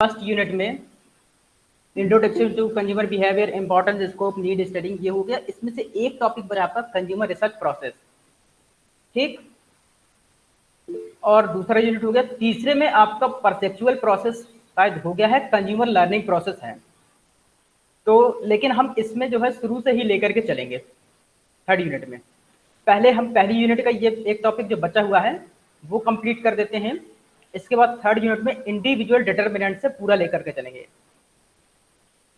First unit में introduction to consumer behaviour, importance, scope, need, studying, ये हो गया। इसमें से एक टॉपिक बना आपका कंज्यूमर रिसर्च प्रोसेस, ठीक। और दूसरा यूनिट हो गया, तीसरे में आपका परसेप्चुअल प्रोसेस शायद हो गया है, कंज्यूमर लर्निंग प्रोसेस है। तो लेकिन हम इसमें जो है शुरू से ही लेकर के चलेंगे थर्ड यूनिट में। पहले हम पहली यूनिट का ये एक टॉपिक जो बचा हुआ है वो कंप्लीट कर देते हैं। इसके बाद थर्ड यूनिट में इंडिविजुअल डिटर्मिनेंट से पूरा लेकर के चलेंगे।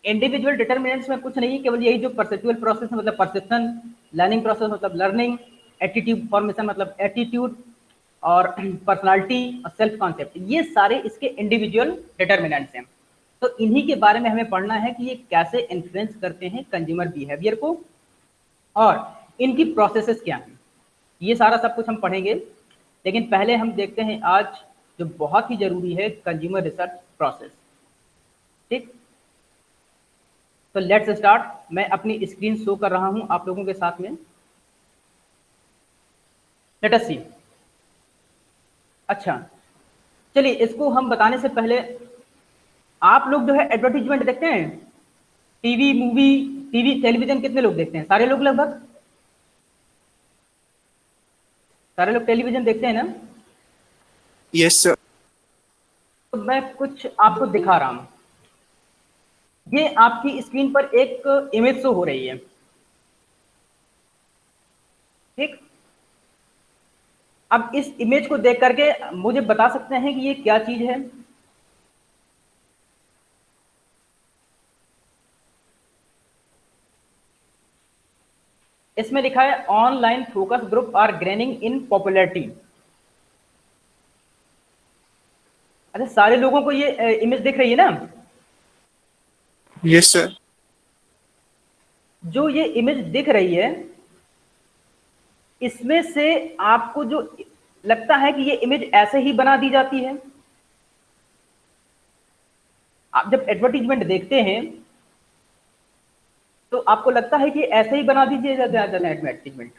इंडिविजुअल डिटर्मिनेंट्स में कुछ नहीं, केवल यही जो परसेप्चुअल प्रोसेस मतलब परसेप्शन, लर्निंग प्रोसेस मतलब लर्निंग, एटीट्यूड फॉर्मेशन मतलब एटीट्यूड, और पर्सनालिटी और सेल्फ कॉन्सेप्ट, ये सारे इसके इंडिविजुअल डिटर्मिनेंट्स हैं। तो इन्हीं के बारे में हमें पढ़ना है कि ये कैसे इन्फ्लुएंस करते हैं कंज्यूमर बिहेवियर को और इनकी प्रोसेसेस क्या हैं। ये सारा सब कुछ हम पढ़ेंगे। लेकिन पहले हम देखते हैं आज जो बहुत ही जरूरी है, कंज्यूमर रिसर्च प्रोसेस, ठीक। तो लेट्स स्टार्ट। मैं अपनी स्क्रीन शो कर रहा हूं आप लोगों के साथ में। लेट अस सी। अच्छा, चलिए इसको हम बताने से पहले, आप लोग जो है एडवर्टीजमेंट देखते हैं, टीवी, मूवी, टीवी, टेलीविजन कितने लोग देखते हैं? सारे लोग, लगभग सारे लोग टेलीविजन देखते हैं ना? Yes sir. तो मैं कुछ आपको दिखा रहा हूं। ये आपकी स्क्रीन पर एक इमेज शो हो रही है, ठीक। अब इस इमेज को देख करके मुझे बता सकते हैं कि ये क्या चीज है? इसमें लिखा है online focus group are gaining in popularity. अच्छा, सारे लोगों को ये इमेज दिख रही है ना? Yes sir. जो ये इमेज दिख रही है, इसमें से आपको जो लगता है कि ये इमेज ऐसे ही बना दी जाती है? आप जब एडवर्टीजमेंट देखते हैं तो आपको लगता है कि ऐसे ही बना दीजिए जाता है एडवर्टीजमेंट?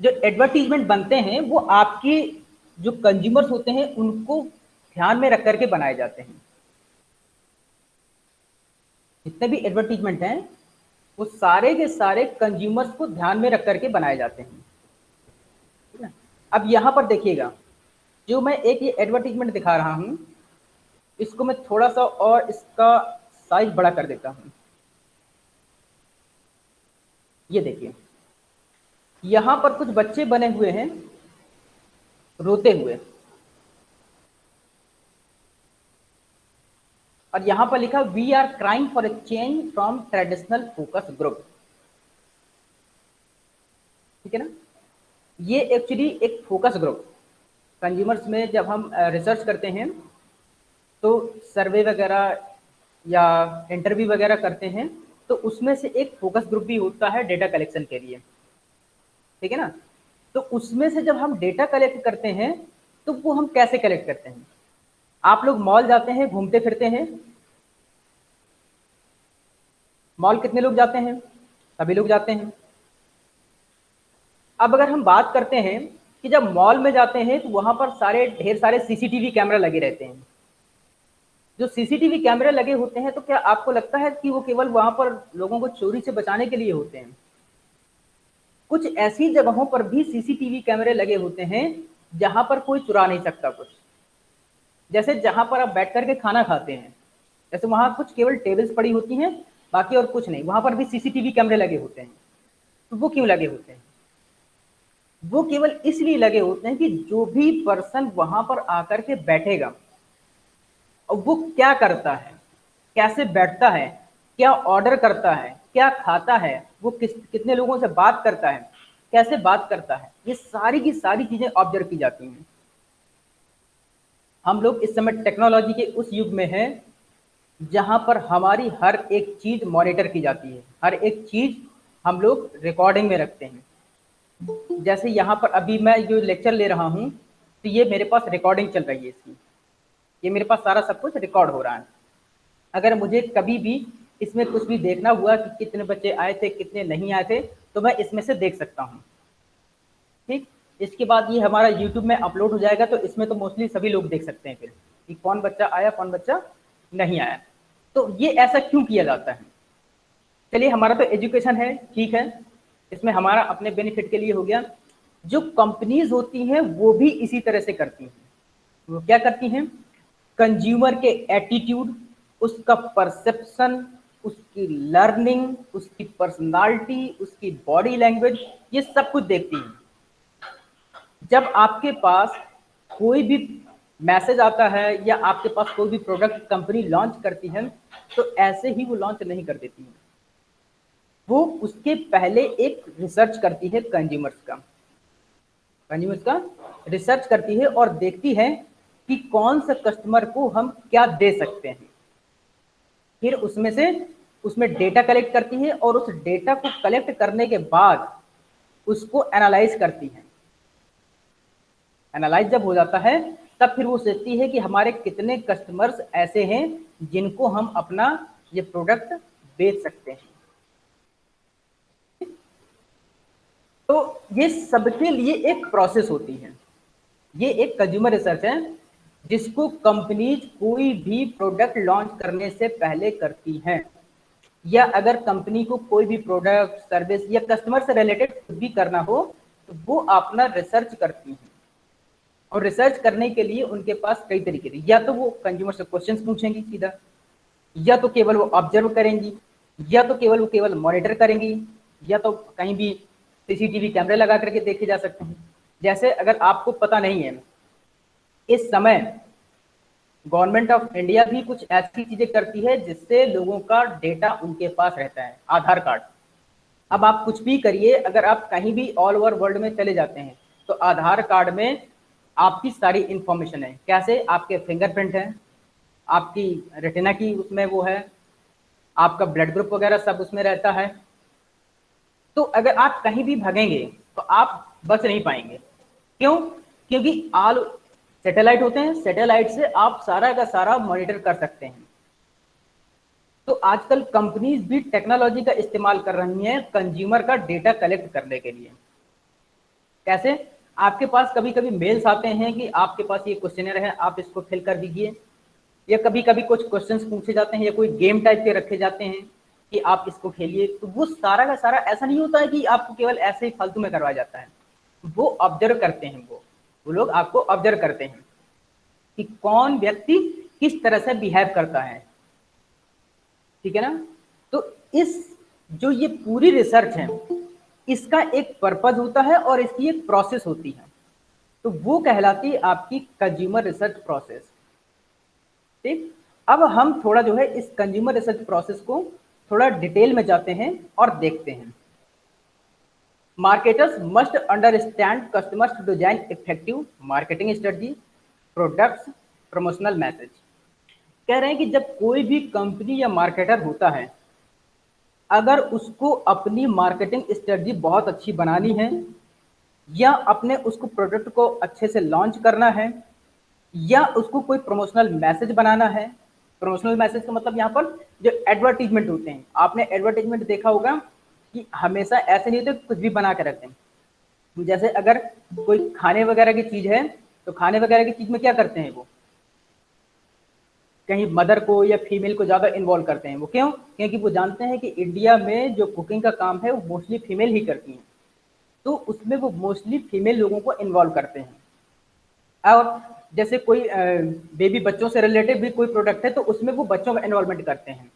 जो एडवर्टीजमेंट बनते हैं वो आपकी जो कंज्यूमर्स होते हैं उनको ध्यान में रख करके बनाए जाते हैं। जितने भी एडवर्टीजमेंट हैं वो सारे के सारे कंज्यूमर्स को ध्यान में रख करके बनाए जाते हैं, ठीक है? अब यहां पर देखिएगा, जो मैं एक ये एडवर्टीजमेंट दिखा रहा हूं, इसको मैं थोड़ा सा और इसका साइज बड़ा कर देता हूं। ये देखिए, यहां पर कुछ बच्चे बने हुए हैं रोते हुए, और यहां पर लिखा we are crying for a change from traditional focus group, ठीक है ना? ये एक्चुअली एक फोकस ग्रुप, कंज्यूमर्स में जब हम रिसर्च करते हैं तो सर्वे वगैरह या इंटरव्यू वगैरह करते हैं, तो उसमें से एक फोकस ग्रुप भी होता है डेटा कलेक्शन के लिए, ठीक है ना? तो उसमें से जब हम डेटा कलेक्ट करते हैं तो वो हम कैसे कलेक्ट करते हैं? आप लोग मॉल जाते हैं, घूमते फिरते हैं, मॉल कितने लोग जाते हैं? सभी लोग जाते हैं। अब अगर हम बात करते हैं कि जब मॉल में जाते हैं तो वहां पर ढेर सारे सीसीटीवी कैमरा लगे रहते हैं। जो सीसीटीवी कैमरे लगे होते हैं, तो क्या आपको लगता है कि वो केवल वहां पर लोगों को चोरी से बचाने के लिए होते हैं? कुछ ऐसी जगहों पर भी सीसीटीवी कैमरे लगे होते हैं जहां पर कोई चुरा नहीं सकता कुछ। जैसे जहां पर आप बैठ करके खाना खाते हैं, जैसे वहां कुछ केवल टेबल्स पड़ी होती हैं, बाकी और कुछ नहीं, वहां पर भी सीसीटीवी कैमरे लगे होते हैं। तो वो क्यों लगे होते हैं? वो केवल इसलिए लगे होते हैं कि जो भी पर्सन वहां पर आकर के बैठेगा, और वो क्या करता है, कैसे बैठता है, क्या ऑर्डर करता है, क्या खाता है, वो कितने लोगों से बात करता है, कैसे बात करता है, ये सारी की सारी चीजें ऑब्जर्व की जाती हैं। हम लोग इस समय टेक्नोलॉजी के उस युग में हैं जहां पर हमारी हर एक चीज मॉनिटर की जाती है, हर एक चीज हम लोग रिकॉर्डिंग में रखते हैं। जैसे यहाँ पर अभी मैं जो लेक्चर ले रहा हूँ, तो ये मेरे पास रिकॉर्डिंग चल रही है इसकी, ये मेरे पास सारा सब कुछ रिकॉर्ड हो रहा है। अगर मुझे कभी भी इसमें कुछ भी देखना हुआ कि कितने बच्चे आए थे, कितने नहीं आए थे, तो मैं इसमें से देख सकता हूँ। ठीक, इसके बाद ये हमारा यूट्यूब में अपलोड हो जाएगा, तो इसमें तो मोस्टली सभी लोग देख सकते हैं फिर कि कौन बच्चा आया कौन बच्चा नहीं आया। तो ये ऐसा क्यों किया जाता है? चलिए, हमारा तो एजुकेशन है, ठीक है, इसमें हमारा अपने बेनिफिट के लिए हो गया। जो कंपनीज होती हैं वो भी इसी तरह से करती हैं। वो क्या करती हैं? कंज्यूमर के एटीट्यूड, उसका परसेप्शन, उसकी लर्निंग, उसकी पर्सनालिटी, उसकी बॉडी लैंग्वेज, ये सब कुछ देखती हैं। जब आपके पास कोई भी मैसेज आता है या आपके पास कोई भी प्रोडक्ट कंपनी लॉन्च करती है, तो ऐसे ही वो लॉन्च नहीं कर देती है। वो उसके पहले एक रिसर्च करती है, कंज्यूमर्स का रिसर्च करती है और देखती है कि कौन सा कस्टमर को हम क्या दे सकते हैं। फिर उसमें डेटा कलेक्ट करती है और उस डेटा को कलेक्ट करने के बाद उसको एनालाइज करती है। एनालाइज जब हो जाता है तब फिर वो सोचती है कि हमारे कितने कस्टमर्स ऐसे हैं जिनको हम अपना ये प्रोडक्ट बेच सकते हैं। तो ये सबके लिए एक प्रोसेस होती है। ये एक कंज्यूमर रिसर्च है जिसको कंपनीज कोई भी प्रोडक्ट लॉन्च करने से पहले करती हैं, या अगर कंपनी को कोई भी प्रोडक्ट सर्विस या कस्टमर से रिलेटेड कुछ भी करना हो तो वो अपना रिसर्च करती हैं। और रिसर्च करने के लिए उनके पास कई तरीके थे, या तो वो कंज्यूमर से क्वेश्चंस पूछेंगी सीधा, या तो केवल वो ऑब्जर्व करेंगी, या तो केवल मॉनिटर करेंगी, या तो कहीं भी सीसीटीवी कैमरे लगा करके देखे जा सकते हैं। जैसे अगर आपको पता नहीं है, इस समय गवर्नमेंट ऑफ इंडिया भी कुछ ऐसी चीजें करती है जिससे लोगों का डेटा उनके पास रहता है, आधार कार्ड। अब आप कुछ भी करिए, अगर आप कहीं भी ऑल ओवर वर्ल्ड में चले जाते हैं तो आधार कार्ड में आपकी सारी इंफॉर्मेशन है। कैसे? आपके फिंगरप्रिंट है, आपकी रेटिना की उसमें वो है, आपका ब्लड ग्रुप वगैरह सब उसमें रहता है। तो अगर आप कहीं भी भागेंगे तो आप बच नहीं पाएंगे। क्यों? क्योंकि ऑल सैटेलाइट होते हैं, सैटेलाइट से आप सारा का सारा मॉनिटर कर सकते हैं। तो आजकल कंपनीज भी टेक्नोलॉजी का इस्तेमाल कर रही हैं कंज्यूमर का डेटा कलेक्ट करने के लिए। कैसे? आपके पास कभी कभी मेल्स आते हैं कि आपके पास ये क्वेश्चनर है, आप इसको फिल कर दीजिए, या कभी कभी कुछ क्वेश्चंस पूछे जाते हैं या कोई गेम टाइप के रखे जाते हैं कि आप इसको खेलिए। तो वो सारा का सारा ऐसा नहीं होता है कि आपको केवल ऐसे ही फालतू में करवाया जाता है। वो ऑब्जर्व करते हैं, वो लोग आपको ऑब्जर्व करते हैं कि कौन व्यक्ति किस तरह से बिहेव करता है। ठीक है ना? तो इस जो ये पूरी रिसर्च है इसका एक पर्पज होता है और इसकी एक प्रोसेस होती है, तो वो कहलाती है आपकी कंज्यूमर रिसर्च प्रोसेस। ठीक, अब हम थोड़ा जो है इस कंज्यूमर रिसर्च प्रोसेस को थोड़ा डिटेल में जाते हैं और देखते हैं। Marketers must understand customers to design effective marketing strategy, products, promotional message. कह रहे हैं कि जब कोई भी कंपनी या मार्केटर होता है, अगर उसको अपनी मार्केटिंग स्ट्रेटजी बहुत अच्छी बनानी है या अपने उसको प्रोडक्ट को अच्छे से लॉन्च करना है या उसको कोई प्रमोशनल मैसेज बनाना है। प्रमोशनल मैसेज का मतलब यहाँ पर जो एडवर्टीजमेंट होते हैं, आपने एडवर्टीजमेंट देखा होगा कि हमेशा ऐसे नहीं होते कुछ भी बना के रखते हैं। जैसे अगर कोई खाने वगैरह की चीज है तो खाने वगैरह की चीज में क्या करते हैं, वो कहीं मदर को या फीमेल को ज़्यादा इन्वॉल्व करते हैं। वो क्यों? क्योंकि वो जानते हैं कि इंडिया में जो कुकिंग का काम है वो मोस्टली फीमेल ही करती हैं, तो उसमें वो मोस्टली फीमेल लोगों को इन्वॉल्व करते हैं। और जैसे कोई बेबी बच्चों से रिलेटेड भी कोई प्रोडक्ट है तो उसमें वो बच्चों का इन्वॉल्वमेंट करते हैं।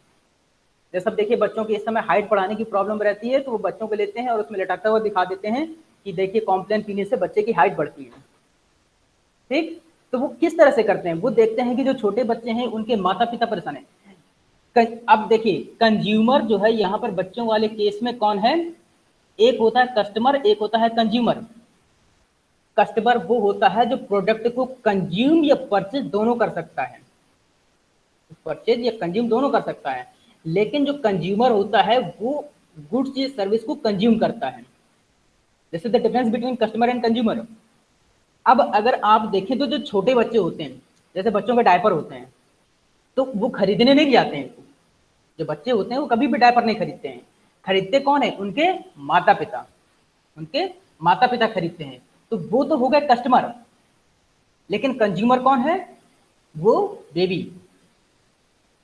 जैसे अब देखिए, बच्चों की इस समय हाइट बढ़ाने की प्रॉब्लम रहती है तो वो बच्चों को लेते हैं और उसमें लटकता हुआ दिखा देते हैं कि देखिए कॉम्प्लेन पीने से बच्चे की हाइट बढ़ती है। ठीक, तो वो किस तरह से करते हैं? वो देखते हैं कि जो छोटे बच्चे हैं उनके माता पिता परेशान हैं। अब देखिए, कंज्यूमर जो है यहाँ पर बच्चों वाले केस में कौन है? एक होता है कस्टमर, एक होता है कंज्यूमर। कस्टमर वो होता है जो प्रोडक्ट को कंज्यूम या परचेज दोनों कर सकता है, परचेज या कंज्यूम दोनों कर सकता है। लेकिन जो कंज्यूमर होता है वो गुड्स या सर्विस को कंज्यूम करता है। This is the difference between customer and consumer. अब अगर आप देखें तो जो छोटे बच्चे होते हैं, जैसे बच्चों के डायपर होते हैं, तो वो खरीदने नहीं जाते हैं। जो बच्चे होते हैं वो कभी भी डायपर नहीं खरीदते हैं। खरीदते कौन है? उनके माता पिता, उनके माता पिता खरीदते हैं, तो वो तो हो गए कस्टमर, लेकिन कंज्यूमर कौन है? वो बेबी।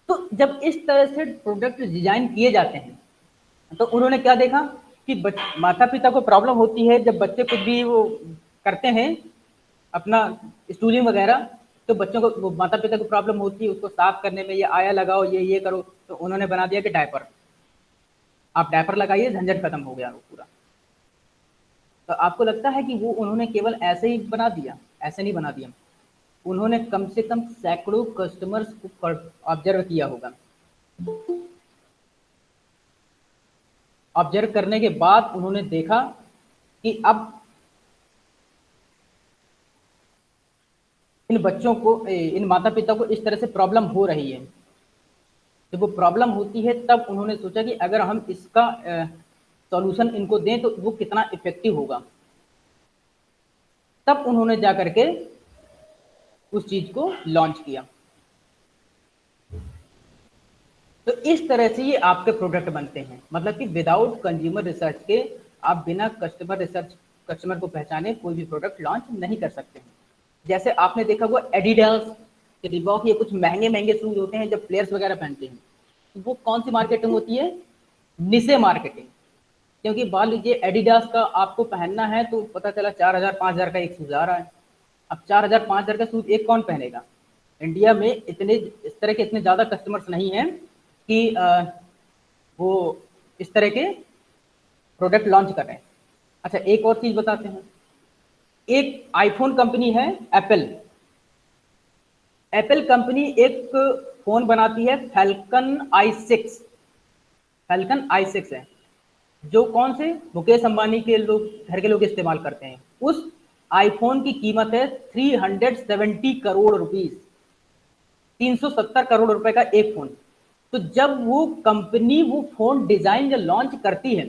तो जब इस तरह से प्रोडक्ट डिजाइन किए जाते हैं तो उन्होंने क्या देखा कि माता पिता को प्रॉब्लम होती है जब बच्चे कुछ भी वो करते हैं अपना स्टूलिंग वगैरह, तो बच्चों को वो माता पिता को प्रॉब्लम होती है उसको साफ करने में, ये आया लगाओ, ये करो, तो उन्होंने बना दिया कि डायपर, आप डायपर लगाइए, झंझट खत्म हो गया वो पूरा। तो आपको लगता है कि वो उन्होंने केवल ऐसे ही बना दिया? ऐसे नहीं बना दिया, उन्होंने कम से कम सैकड़ों कस्टमर्स को ऑब्जर्व किया होगा। ऑब्जर्व करने के बाद उन्होंने देखा कि अब इन बच्चों को, इन माता पिता को इस तरह से प्रॉब्लम हो रही है। जब वो प्रॉब्लम होती है तब उन्होंने सोचा कि अगर हम इसका सॉल्यूशन इनको दें तो वो कितना इफेक्टिव होगा। तब उन्होंने जा करके उस चीज को लॉन्च किया। तो इस तरह से ये आपके प्रोडक्ट बनते हैं, मतलब कि विदाउट कंज्यूमर रिसर्च के आप बिना कस्टमर को पहचाने कोई भी प्रोडक्ट लॉन्च नहीं कर सकते हैं। जैसे आपने देखा हुआ एडिडास, रिबॉक, ये कुछ महंगे महंगे शूज होते हैं जब प्लेयर्स वगैरह पहनते हैं, तो वो कौन सी मार्केटिंग होती है? निशे मार्केटिंग। क्योंकि मान लीजिए एडिडास का आपको पहनना है तो पता चला 4,000 5,000 का एक शूज आ रहा है। अब 4,000 5,000 का शूज एक कौन पहनेगा? इंडिया में इतने इस तरह के इतने ज्यादा कस्टमर्स नहीं हैं कि वो इस तरह के प्रोडक्ट लॉन्च कर रहे हैं। अच्छा, एक और चीज बताते हैं। एक आईफोन कंपनी है एप्पल। एप्पल कंपनी एक फोन बनाती है फैल्कन i6। फैल्कन i6 है जो कौन से मुकेश अंबानी के लोग, घर के लोग इस्तेमाल करते हैं। उस आईफोन की कीमत है 370 करोड़ रुपीस, 370 करोड़ रुपए का एक फोन। तो जब वो कंपनी वो फोन डिजाइन जब लॉन्च करती है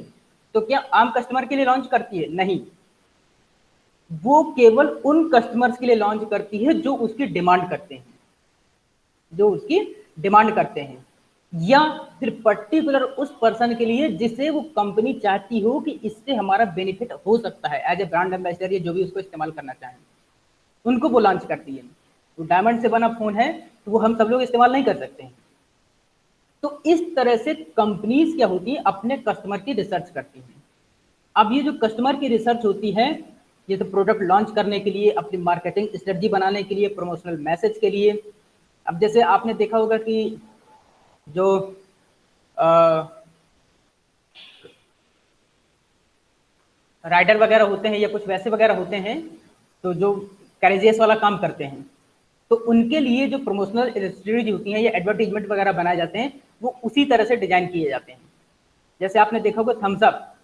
तो क्या आम कस्टमर के लिए लॉन्च करती है? नहीं, वो केवल उन कस्टमर्स के लिए लॉन्च करती है जो उसकी डिमांड करते हैं, जो उसकी डिमांड करते हैं, या फिर पर्टिकुलर उस पर्सन के लिए जिसे वो कंपनी चाहती हो कि इससे हमारा बेनिफिट हो सकता है, एज ए ब्रांड एम्बेसडर या जो भी उसको इस्तेमाल करना चाहें, उनको वो लॉन्च करती है। तो डायमंड से बना फोन है तो वो हम सब लोग इस्तेमाल नहीं कर सकते हैं। तो इस तरह से कंपनीज क्या होती है, अपने कस्टमर की रिसर्च करती हैं। अब ये जो कस्टमर की रिसर्च होती है, ये तो प्रोडक्ट लॉन्च करने के लिए, अपनी मार्केटिंग स्ट्रेटजी बनाने के लिए, प्रमोशनल मैसेज के लिए। अब जैसे आपने देखा होगा कि जो राइडर वगैरह होते हैं या कुछ वैसे वगैरह होते हैं, तो जो कैरेजियस वाला काम करते हैं, तो उनके लिए जो प्रमोशनल स्ट्रेटजी होती हैं या एडवर्टीजमेंट वगैरह बनाए जाते हैं, वो उसी तरह से डिजाइन किए जाते हैं। जैसे आपने देखा होगा थम्सअप।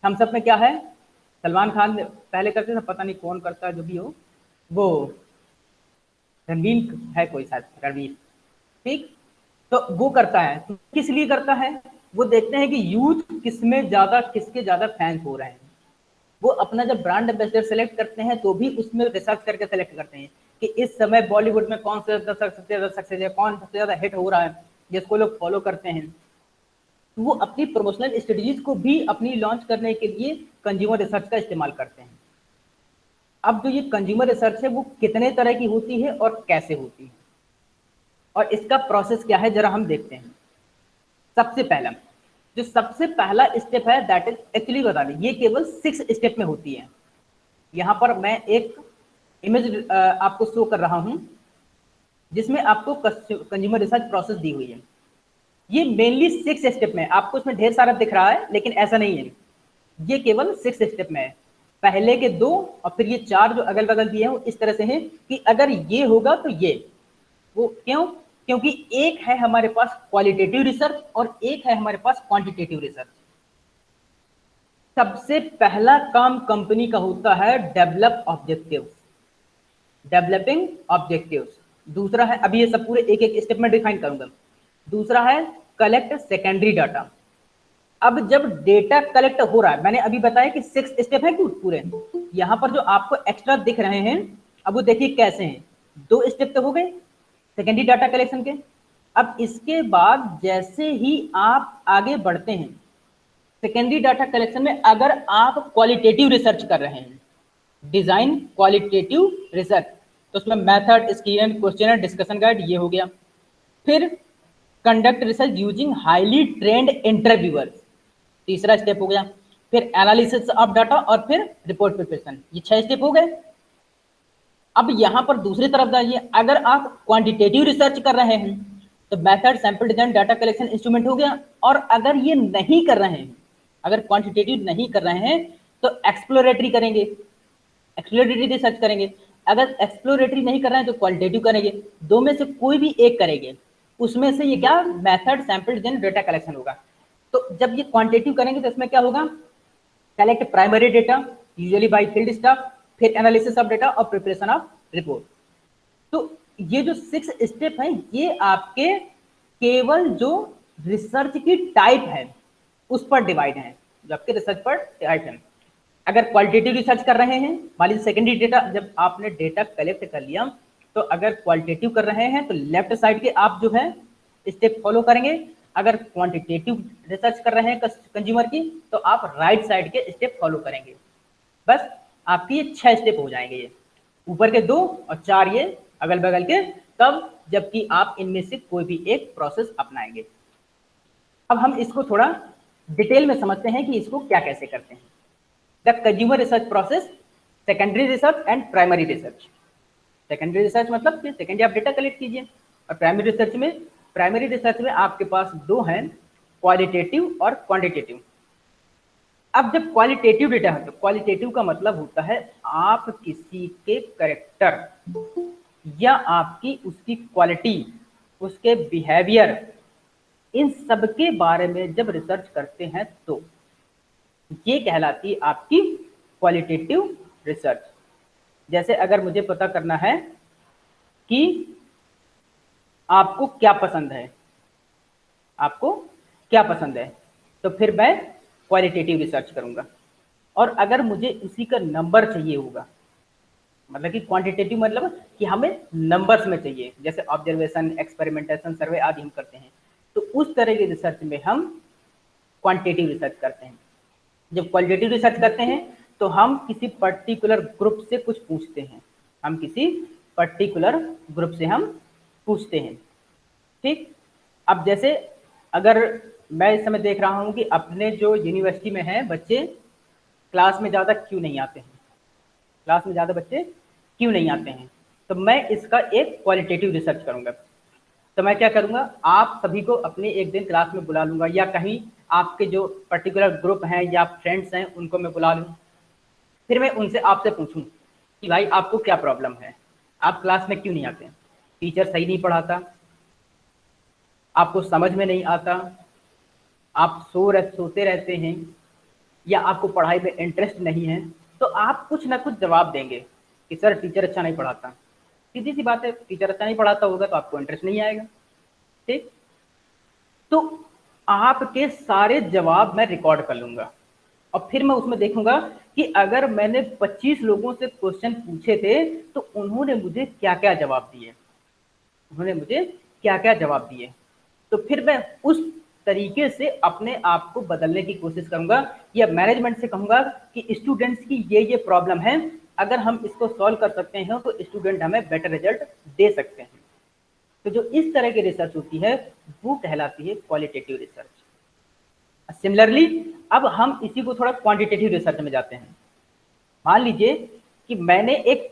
थम्सअप में क्या है, सलमान खान पहले करते थे, पता नहीं कौन करता है, जो भी हो, वो रणवीर है कोई, शायद रणवीर, ठीक, तो वो करता है। तो किस लिए करता है? वो देखते हैं कि यूथ किसमें ज्यादा, किसके ज्यादा फैंस हो रहे हैं। वो अपना जब ब्रांड एम्बेसडर सेलेक्ट करते हैं तो भी उसमें रिसर्च करके सेलेक्ट करते हैं कि इस समय बॉलीवुड में कौन सा सबसे ज्यादा सक्सेस है, कौन सबसे ज्यादा हिट हो रहा है, जिसको लोग फॉलो करते हैं। तो वो अपनी प्रमोशनल स्ट्रेटजीज को भी अपनी लॉन्च करने के लिए कंज्यूमर रिसर्च का इस्तेमाल करते हैं। अब जो ये कंज्यूमर रिसर्च है वो कितने तरह की होती है और कैसे होती है, और इसका प्रोसेस क्या है, जरा हम देखते हैं। सबसे पहला, जो सबसे पहला स्टेप है, दैट इज, एक्चुअली बता दें, ये केवल 6 स्टेप में होती है। यहां पर मैं एक इमेज आपको शो कर रहा हूं जिसमें आपको कंज्यूमर रिसर्च प्रोसेस दी हुई है। ये मेनली 6 स्टेप में, आपको इसमें ढेर सारा दिख रहा है लेकिन ऐसा नहीं है, ये केवल 6 स्टेप में है। पहले के 2 और फिर ये 4 जो अगल बगल दिए हैं वो इस तरह से हैं कि अगर ये होगा तो ये, वो क्यों? क्योंकि एक है हमारे पास क्वालिटेटिव रिसर्च और एक है हमारे पास क्वांटिटेटिव रिसर्च। सबसे पहला काम कंपनी का होता है डेवलप ऑब्जेक्टिव्स, डेवलपिंग ऑब्जेक्टिव्स। दूसरा है, अभी ये सब पूरे एक एक स्टेप में डिफाइन करूंगा। दूसरा है कलेक्ट सेकेंडरी डाटा। अब जब डेटा कलेक्ट हो रहा है, मैंने अभी बताया कि 6 स्टेप है पूरे, यहां पर जो आपको एक्स्ट्रा दिख रहे हैं, अब वो देखिए कैसे हैं। 2 स्टेप तो हो गए सेकेंडरी डाटा कलेक्शन के। अब इसके बाद जैसे ही आप आगे बढ़ते हैं, सेकेंडरी डाटा कलेक्शन में अगर आप क्वालिटेटिव रिसर्च कर रहे हैं, डिजाइन क्वालिटेटिव रिसर्च, तो उसमें method, scheme, questionnaire, discussion guide, ये हो गया। फिर conduct research using highly trained interviewers, तीसरा स्टेप हो गया। फिर एनालिसिस ऑफ डाटा और फिर रिपोर्ट प्रिपरेशन, ये 6 स्टेप हो गए। अब यहां पर दूसरी तरफ जाइए, अगर आप क्वांटिटेटिव रिसर्च कर रहे हैं तो method, sample design, data collection, instrument हो गया। और अगर ये नहीं कर रहे हैं, अगर क्वांटिटेटिव नहीं कर रहे हैं तो एक्सप्लोरेटरी करेंगे, एक्सप्लोरेटरी रिसर्च करेंगे। अगर एक्सप्लोरेटरी नहीं कर रहे हैं तो क्वालिटेटिव करेंगे। दो में से कोई भी एक करेंगे, उसमें से ये क्या, method, sample design, data collection होगा। तो जब ये क्वांटिटेटिव करेंगे तो इसमें क्या होगा, collect primary data usually by field staff, फिर एनालिसिस ऑफ डेटा और प्रिपरेशन ऑफ रिपोर्ट। तो ये जो 6 स्टेप हैं, ये आपके केवल जो रिसर्च की टाइप है उस पर डिवाइड है, जो आपके रिसर्च पर टाइप है। अगर क्वालिटेटिव रिसर्च कर रहे हैं, मान लीजिए सेकेंडरी डेटा, जब आपने डेटा कलेक्ट कर लिया, तो अगर क्वालिटेटिव कर रहे हैं तो लेफ्ट साइड के आप जो है स्टेप फॉलो करेंगे। अगर क्वांटिटेटिव रिसर्च कर रहे हैं कंज्यूमर की, तो आप राइट साइड के स्टेप फॉलो करेंगे। बस आपके ये 6 स्टेप हो जाएंगे, ये ऊपर के 2 और 4 ये अगल बगल के, तब जबकि आप इनमें से कोई भी एक प्रोसेस अपनाएंगे। अब हम इसको थोड़ा डिटेल में समझते हैं कि इसको क्या कैसे करते हैं। The consumer research process, secondary research and primary research. Secondary research मतलब कि सेकेंडरी आप डेटा कलेक्ट कीजिए, और प्राइमरी रिसर्च में आपके पास 2 हैं, क्वालिटेटिव और क्वांटिटेटिव। अब जब क्वालिटेटिव डेटा है तो क्वालिटेटिव का मतलब होता है आप किसी के कैरेक्टर या आपकी उसकी क्वालिटी, उसके बिहेवियर, इन सब के बारे में जब रिसर्च करते हैं तो ये कहलाती है आपकी क्वालिटेटिव रिसर्च। जैसे अगर मुझे पता करना है कि आपको क्या पसंद है, आपको क्या पसंद है, तो फिर मैं क्वालिटेटिव रिसर्च करूंगा। और अगर मुझे उसी का नंबर चाहिए होगा, मतलब कि क्वांटिटेटिव मतलब कि हमें नंबर्स में चाहिए, जैसे ऑब्जर्वेशन, एक्सपेरिमेंटेशन, सर्वे आदि हम करते हैं, तो उस तरह की रिसर्च में हम क्वांटिटेटिव रिसर्च करते हैं। जब क्वालिटेटिव रिसर्च करते हैं तो हम किसी पर्टिकुलर ग्रुप से कुछ पूछते हैं, हम किसी पर्टिकुलर ग्रुप से हम पूछते हैं। ठीक, अब जैसे अगर मैं इस समय देख रहा हूं कि अपने जो यूनिवर्सिटी में है बच्चे क्लास में ज़्यादा क्यों नहीं आते हैं, क्लास में ज़्यादा बच्चे क्यों नहीं आते हैं, तो मैं इसका एक क्वालिटेटिव रिसर्च करूंगा। तो मैं क्या करूंगा, आप सभी को अपने एक दिन क्लास में बुला लूंगा, या कहीं आपके जो पर्टिकुलर ग्रुप हैं या फ्रेंड्स हैं उनको मैं बुला लूँ। फिर मैं उनसे आपसे पूछूं कि भाई आपको क्या प्रॉब्लम है, आप क्लास में क्यों नहीं आते, टीचर सही नहीं पढ़ाता, आपको समझ में नहीं आता, आप सोते रहते हैं, या आपको पढ़ाई में इंटरेस्ट नहीं है। तो आप कुछ ना कुछ जवाब देंगे कि सर टीचर अच्छा नहीं पढ़ाता। सीधी सी बात है, टीचर अच्छा नहीं पढ़ाता होगा तो आपको इंटरेस्ट नहीं आएगा। ठीक, तो आपके सारे जवाब मैं रिकॉर्ड कर लूंगा, और फिर मैं उसमें देखूंगा कि अगर मैंने 25 लोगों से क्वेश्चन पूछे थे तो उन्होंने मुझे क्या क्या जवाब दिए, उन्होंने मुझे क्या क्या जवाब दिए। तो फिर मैं उस तरीके से अपने आप को बदलने की कोशिश करूंगा, या मैनेजमेंट से कहूंगा कि स्टूडेंट्स की ये प्रॉब्लम है, अगर हम इसको सॉल्व कर सकते हैं तो स्टूडेंट हमें बेटर रिजल्ट दे सकते हैं। तो जो इस तरह की रिसर्च होती है वो कहलाती है क्वालिटेटिव रिसर्च। सिमिलरली अब हम इसी को थोड़ा क्वांटिटेटिव रिसर्च में जाते हैं। मान लीजिए कि मैंने एक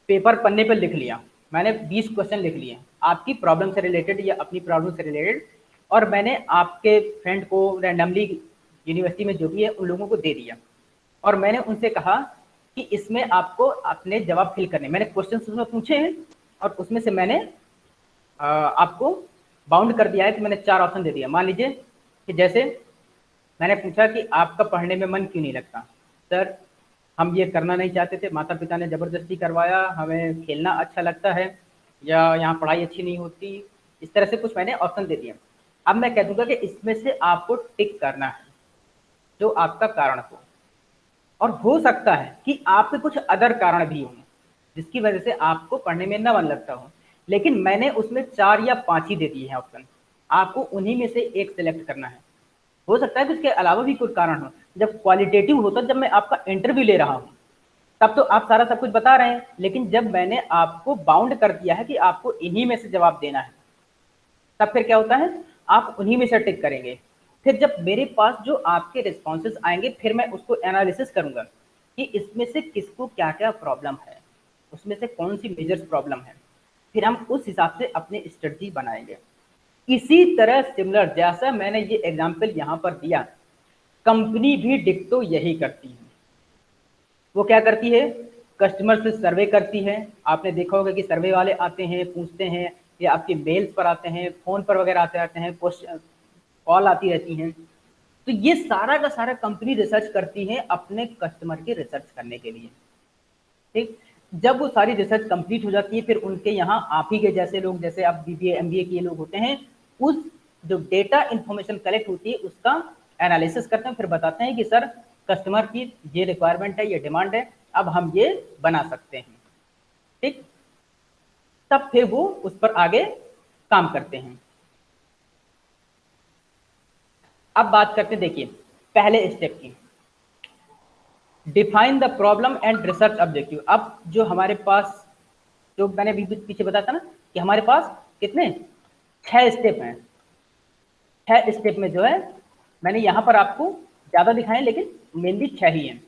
पेपर पन्ने पर लिख लिया, मैंने 20 क्वेश्चन लिख लिए आपकी प्रॉब्लम से रिलेटेड या अपनी प्रॉब्लम से रिलेटेड, और मैंने आपके फ्रेंड को रैंडमली यूनिवर्सिटी में जो भी है उन लोगों को दे दिया, और मैंने उनसे कहा कि इसमें आपको अपने जवाब फिल करने, मैंने क्वेश्चन उसमें पूछे हैं और उसमें से मैंने आपको बाउंड कर दिया है कि मैंने 4 ऑप्शन दे दिया। मान लीजिए कि जैसे मैंने पूछा कि आपका पढ़ने में मन क्यों नहीं लगता, सर हम ये करना नहीं चाहते थे, माता पिता ने ज़बरदस्ती करवाया, हमें खेलना अच्छा लगता है, या यहाँ पढ़ाई अच्छी नहीं होती, इस तरह से कुछ मैंने ऑप्शन दे दिया। अब मैं कह दूंगा कि इसमें से आपको टिक करना है जो आपका कारण हो, और हो सकता है कि आपके कुछ अदर कारण भी हों जिसकी वजह से आपको पढ़ने में न मन लगता हो, लेकिन मैंने उसमें 4 या 5 ही दे दिए हैं ऑप्शन, आपको उन्हीं में से एक सिलेक्ट करना है। हो सकता है कि उसके अलावा भी कोई कारण हो। जब क्वालिटेटिव होता, जब मैं आपका इंटरव्यू ले रहा हूँ, तब तो आप सारा सब कुछ बता रहे हैं, लेकिन जब मैंने आपको बाउंड कर दिया है कि आपको इन्हीं में से जवाब देना है, तब फिर क्या होता है, आप उन्हीं में से टिक करेंगे। फिर जब मेरे पास जो आपके रिस्पॉन्सेज आएंगे, फिर मैं उसको एनालिसिस करूंगा कि इसमें से किसको क्या क्या प्रॉब्लम है, उसमें से कौन सी मेजर प्रॉब्लम है, फिर हम उस हिसाब से अपनी स्ट्रेटजी बनाएंगे। इसी तरह सिमिलर जैसा मैंने ये एग्जाम्पल यहाँ पर दिया, कंपनी भी डिक्टो यही करती है। वो क्या करती है, कस्टमर से सर्वे करती है। आपने देखा होगा कि सर्वे वाले आते हैं, पूछते हैं, या आपके मेल्स पर आते हैं, फोन पर वगैरह आते रहते हैं, कॉल आती रहती हैं। तो ये सारा का सारा कंपनी रिसर्च करती है अपने कस्टमर की रिसर्च करने के लिए। ठीक, जब वो सारी रिसर्च कंप्लीट हो जाती है, फिर उनके यहाँ आप ही के जैसे लोग, जैसे आप बीबीए एमबीए किए लोग होते हैं, उस जो डेटा इंफॉर्मेशन कलेक्ट होती है उसका एनालिसिस करते हैं, फिर बताते हैं कि सर कस्टमर की ये रिक्वायरमेंट है, ये डिमांड है, अब हम ये बना सकते हैं। ठीक, तब फिर वो उस पर आगे काम करते हैं। अब बात करते हैं, देखिए पहले स्टेप की, define the problem and research objective. अब जो हमारे पास, जो मैंने अभी पीछे बताया था ना कि हमारे पास कितने 6 स्टेप हैं, 6 स्टेप में जो है मैंने यहाँ पर आपको ज़्यादा दिखाए, लेकिन मेनली 6 ही हैं।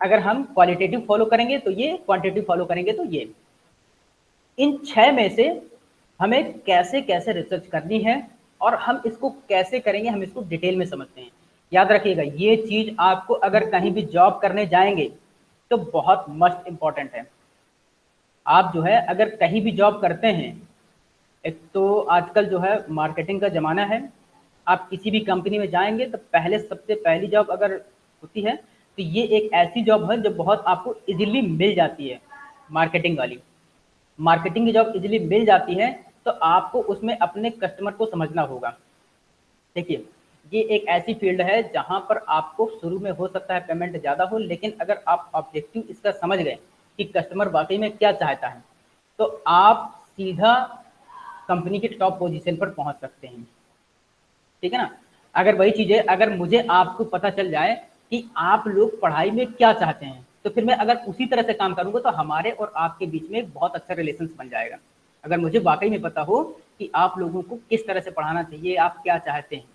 अगर हम क्वालिटेटिव फॉलो करेंगे तो ये, क्वांटिटेटिव फॉलो करेंगे तो ये। इन 6 में से हमें कैसे कैसे रिसर्च करनी है और हम इसको कैसे करेंगे, हम इसको डिटेल में समझते हैं। याद रखिएगा, ये चीज़ आपको अगर कहीं भी जॉब करने जाएंगे तो बहुत मस्ट इम्पॉर्टेंट है। आप जो है अगर कहीं भी जॉब करते हैं, एक तो आजकल जो है मार्केटिंग का ज़माना है, आप किसी भी कंपनी में जाएंगे तो पहले सबसे पहली जॉब अगर होती है तो ये एक ऐसी जॉब है जो बहुत आपको इजीली मिल जाती है, मार्केटिंग वाली। मार्केटिंग की जॉब इजीली मिल जाती है, तो आपको उसमें अपने कस्टमर को समझना होगा। देखिए, ये एक ऐसी फील्ड है जहाँ पर आपको शुरू में हो सकता है पेमेंट ज़्यादा हो, लेकिन अगर आप ऑब्जेक्टिव इसका समझ गए कि कस्टमर वाकई में क्या चाहता है, तो आप सीधा कंपनी के टॉप पोजीशन पर पहुंच सकते हैं। ठीक है ना। अगर वही चीज़ें, अगर मुझे आपको पता चल जाए कि आप लोग पढ़ाई में क्या चाहते हैं, तो फिर मैं अगर उसी तरह से काम करूंगा तो हमारे और आपके बीच में एक बहुत अच्छा रिलेशन बन जाएगा। अगर मुझे वाकई में पता हो कि आप लोगों को किस तरह से पढ़ाना चाहिए, आप क्या चाहते हैं।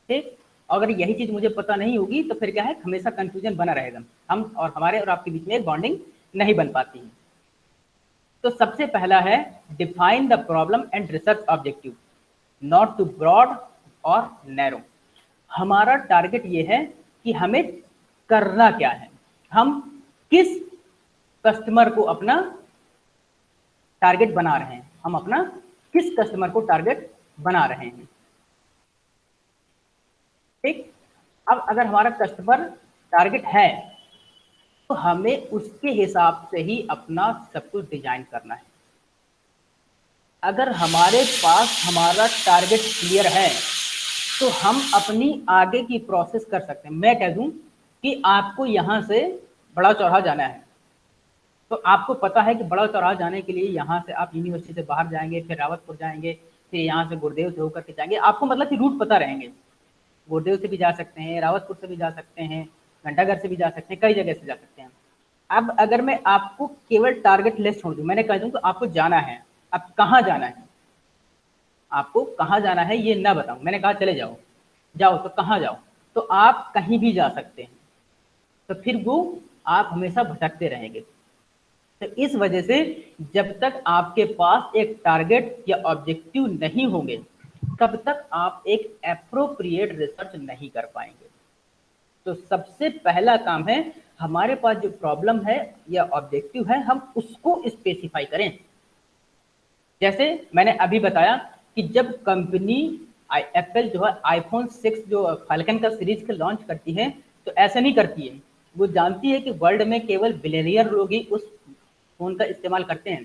ठीक, अगर यही चीज़ मुझे पता नहीं होगी तो फिर क्या है, हमेशा कंफ्यूजन बना रहेगा, हम और हमारे और आपके बीच में एक बॉन्डिंग नहीं बन पाती है। तो सबसे पहला है, define the problem and research objective, not too broad और नैरो। हमारा टारगेट ये है कि हमें करना क्या है, हम किस कस्टमर को अपना टारगेट बना रहे हैं, हम अपना किस कस्टमर को टारगेट बना रहे हैं। ठीक, अब अगर हमारा कस्टमर टारगेट है तो हमें उसके हिसाब से ही अपना सब कुछ डिजाइन करना है। अगर हमारे पास हमारा टारगेट क्लियर है तो हम अपनी आगे की प्रोसेस कर सकते हैं। मैं कह दूं कि आपको यहाँ से बड़ा चौराहा जाना है, तो आपको पता है कि बड़ा चौराहा जाने के लिए यहाँ से आप यूनिवर्सिटी से बाहर जाएंगे, फिर रावतपुर जाएंगे, फिर यहाँ से गुरुदेव से होकर के जाएंगे, आपको मतलब कि रूट पता रहेंगे। गुरुदेव से भी जा सकते हैं, रावतपुर से भी जा सकते हैं, घंटाघर से भी जा सकते हैं, कई जगह से जा सकते हैं। अब अगर मैं आपको केवल टारगेट लिस्ट छोड़ दूं, मैंने कह दूं तो आपको जाना है, अब कहाँ जाना है, आपको कहाँ जाना है ये ना बताऊं, मैंने कहा चले जाओ, जाओ तो कहाँ जाओ, तो आप कहीं भी जा सकते हैं, तो फिर वो आप हमेशा भटकते रहेंगे। तो इस वजह से जब तक आपके पास एक टारगेट या ऑब्जेक्टिव नहीं होंगे, तब तक आप एक एप्रोप्रिएट रिसर्च नहीं कर पाएंगे। तो सबसे पहला काम है, हमारे पास जो प्रॉब्लम है या ऑब्जेक्टिव है, हम उसको स्पेसिफाई करें। जैसे मैंने अभी बताया कि जब कंपनी एप्पल जो है आईफोन 6 जो फाल्कन का सीरीज के लॉन्च करती है, तो ऐसा नहीं करती है, वो जानती है कि वर्ल्ड में केवल बिलियनियर लोग ही उस फोन का इस्तेमाल करते हैं,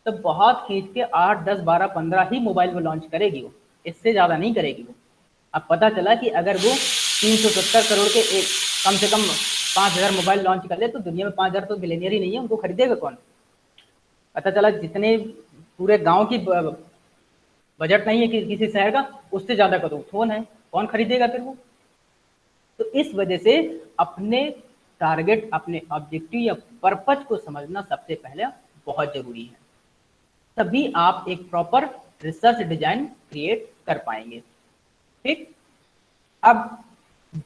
तो बहुत खींच के 8 10 12 15 ही मोबाइल वो लॉन्च करेगी, वो इससे ज़्यादा नहीं करेगी वो। अब पता चला कि अगर वो 370 करोड़ के एक कम से कम 5,000 मोबाइल लॉन्च कर ले, तो दुनिया में 5,000 तो बिलियनियर ही नहीं है, उनको खरीदेगा कौन। पता चला जितने पूरे गांव की बजट नहीं है कि किसी शहर का, उससे ज़्यादा का तो फोन है, कौन खरीदेगा फिर वो। तो इस वजह से अपने टारगेट, अपने ऑब्जेक्टिव या पर्पज को समझना सबसे पहले बहुत जरूरी है, तभी आप एक प्रॉपर रिसर्च डिजाइन क्रिएट कर पाएंगे। ठीक, अब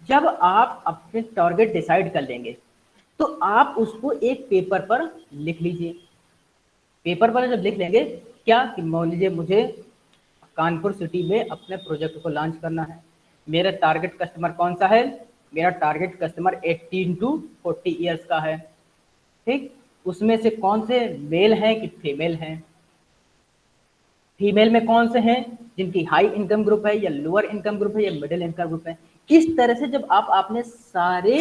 जब आप अपने टारगेट डिसाइड कर लेंगे तो आप उसको एक पेपर पर लिख लीजिए। पेपर पर जब लिख लेंगे, क्या कि मान लीजिए मुझे कानपुर सिटी में अपने प्रोजेक्ट को लॉन्च करना है, मेरा टारगेट कस्टमर कौन सा है, मेरा टारगेट कस्टमर 18 टू 40 ईयर्स का है। ठीक, उसमें से कौन से मेल हैं कि फीमेल हैं, फीमेल में कौन से हैं जिनकी हाई इनकम ग्रुप है या लोअर इनकम ग्रुप है या मिडिल इनकम ग्रुप है। इस तरह से जब आप आपने सारे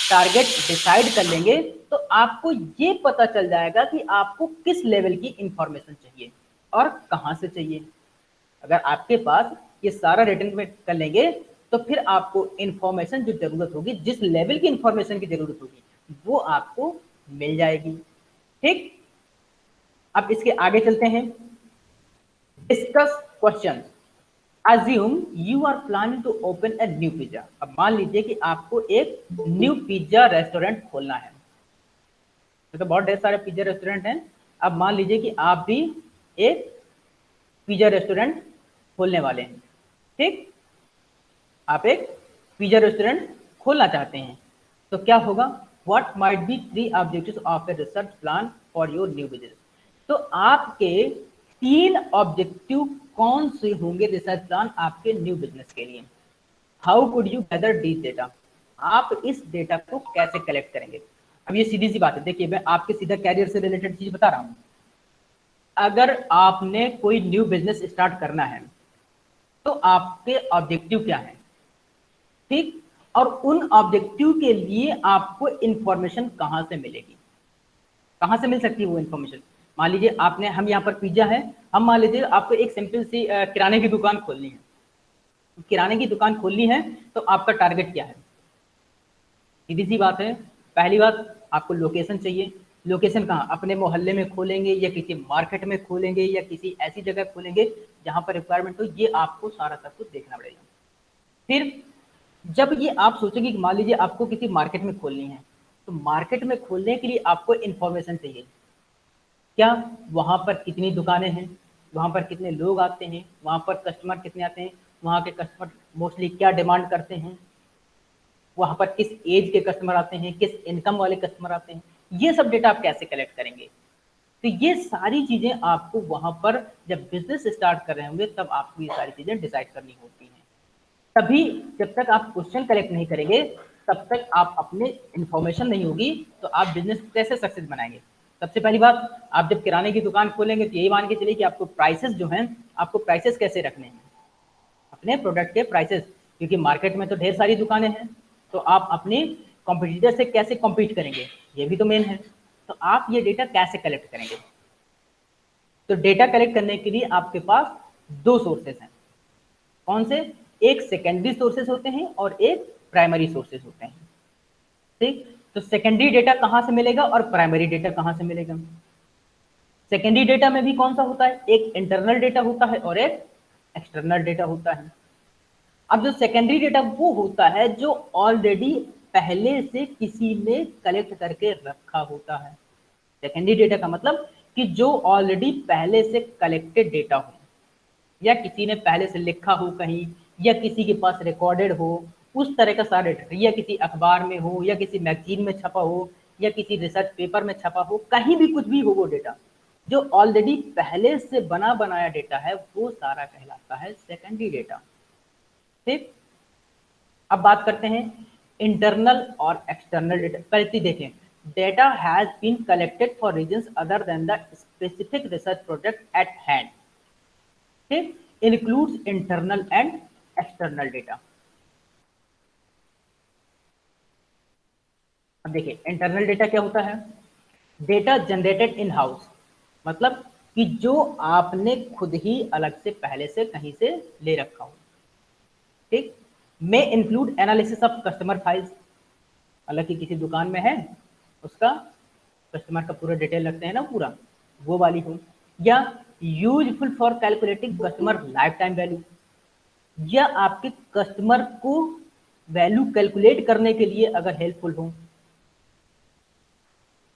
टारगेट डिसाइड कर लेंगे तो आपको ये पता चल जाएगा कि आपको किस लेवल की इंफॉर्मेशन चाहिए और कहां से चाहिए। अगर आपके पास ये सारा रिटर्न में कर लेंगे तो फिर आपको इंफॉर्मेशन जो जरूरत होगी, जिस लेवल की इंफॉर्मेशन की जरूरत होगी वो आपको मिल जाएगी। ठीक, अब इसके आगे चलते हैं। Discuss question. Assume you are planning to open a new pizza। अब मान लीजिए कि आपको एक न्यू पिज्जा रेस्टोरेंट खोलना है, तो बहुत ढेर सारे पिज्जा रेस्टोरेंट हैं। अब मान लीजिए कि आप भी एक पिज्जा रेस्टोरेंट खोलने वाले हैं। ठीक, आप एक पिज्जा रेस्टोरेंट खोलना चाहते हैं, तो क्या होगा, what might be 3 objectives of a research plan for your new business. तो आपके 3 ऑब्जेक्टिव कौन से होंगे रिसर्च प्लान आपके न्यू बिजनेस के लिए। How could you gather this data, आप इस डेटा को कैसे कलेक्ट करेंगे। अब ये सीधी सी बात है, देखिए मैं आपके सीधा कैरियर से रिलेटेड चीज बता रहा हूं। अगर आपने कोई न्यू बिजनेस स्टार्ट करना है तो आपके ऑब्जेक्टिव क्या है। ठीक, और उन ऑब्जेक्टिव के लिए आपको इंफॉर्मेशन कहां से मिलेगी, कहां से मिल सकती है वो इंफॉर्मेशन। मान लीजिए आपने, हम यहाँ पर पिज्जा है, हम मान लीजिए आपको एक सिंपल सी किराने की दुकान खोलनी है। किराने की दुकान खोलनी है तो आपका टारगेट क्या है, सीधी सी बात है। पहली बात, आपको लोकेशन चाहिए। लोकेशन कहाँ, अपने मोहल्ले में खोलेंगे या किसी मार्केट में खोलेंगे या किसी ऐसी जगह खोलेंगे जहां पर रिक्वायरमेंट हो, ये आपको सारा सब कुछ देखना पड़ेगा। फिर जब ये आप सोचेंगे कि मान लीजिए आपको किसी मार्केट में खोलनी है, तो मार्केट में खोलने के लिए आपको इंफॉर्मेशन चाहिए, क्या वहां पर कितनी दुकानें हैं, वहां पर कितने लोग आते हैं, वहां पर कस्टमर कितने आते हैं, वहां के कस्टमर मोस्टली क्या डिमांड करते हैं, वहां पर किस एज के कस्टमर आते हैं, किस इनकम वाले कस्टमर आते हैं। ये सब डेटा आप कैसे कलेक्ट करेंगे। तो ये सारी चीजें आपको वहां पर जब बिजनेस स्टार्ट कर रहे होंगे तब आपको ये सारी चीजें डिसाइड करनी होती हैं। तभी, जब तक आप क्वेश्चन कलेक्ट नहीं करेंगे तब तक आप अपने इंफॉर्मेशन नहीं होगी तो आप बिजनेस कैसे सक्सेस बनाएंगे। सबसे पहली बात, आप जब किराने की दुकान खोलेंगे तो यही मान के चलिए कि आपको प्राइसेस जो हैं, आपको प्राइसेस कैसे रखने हैं, अपने प्रोडक्ट के प्राइसेस, क्योंकि मार्केट में तो ढेर सारी दुकानें हैं, तो आप अपने कॉम्पिटिटर से कैसे कॉम्पीट करेंगे, ये भी तो मेन है। तो आप ये डेटा कैसे कलेक्ट करेंगे। तो डेटा कलेक्ट करने के लिए आपके पास 2 सोर्सेस हैं। कौन से, एक सेकेंडरी सोर्सेस होते हैं और एक प्राइमरी सोर्सेस होते हैं। ठीक, तो सेकेंडरी डेटा कहां से मिलेगा और प्राइमरी डेटा कहां से मिलेगा। सेकेंडरी डेटा में भी कौन सा होता है, एक इंटरनल डेटा होता है और एक एक्सटर्नल डेटा होता है। अब जो सेकेंडरी डेटा वो होता है जो ऑलरेडी पहले से किसी ने कलेक्ट करके रखा होता है। सेकेंडरी डेटा का मतलब कि जो ऑलरेडी पहले से कलेक्टेड डेटा हो, या किसी ने पहले से लिखा हो कहीं, या किसी के पास रिकॉर्डेड हो, उस तरह का सारा डेटा, या किसी अखबार में हो, या किसी मैगजीन में छपा हो, या किसी रिसर्च पेपर में छपा हो, कहीं भी कुछ भी हो, वो डेटा जो ऑलरेडी पहले से बना बनाया डेटा है वो सारा कहलाता है सेकेंडरी डेटा। ठीक, अब बात करते हैं इंटरनल और एक्सटर्नल डेटा। पहले देखें, data has been collected for reasons other than the specific research project at hand. ठीक, includes internal and external data. अब देखिए इंटरनल डेटा क्या होता है, डेटा जनरेटेड इन हाउस, मतलब कि जो आपने खुद ही अलग से पहले से कहीं से ले रखा हो। ठीक, may include analysis of customer files, हालांकि किसी दुकान में है उसका कस्टमर का पूरा डिटेल रखते हैं ना पूरा, वो वाली हो, या useful for calculating customer life time value, या आपके कस्टमर को वैल्यू कैलकुलेट करने के लिए अगर हेल्पफुल हो।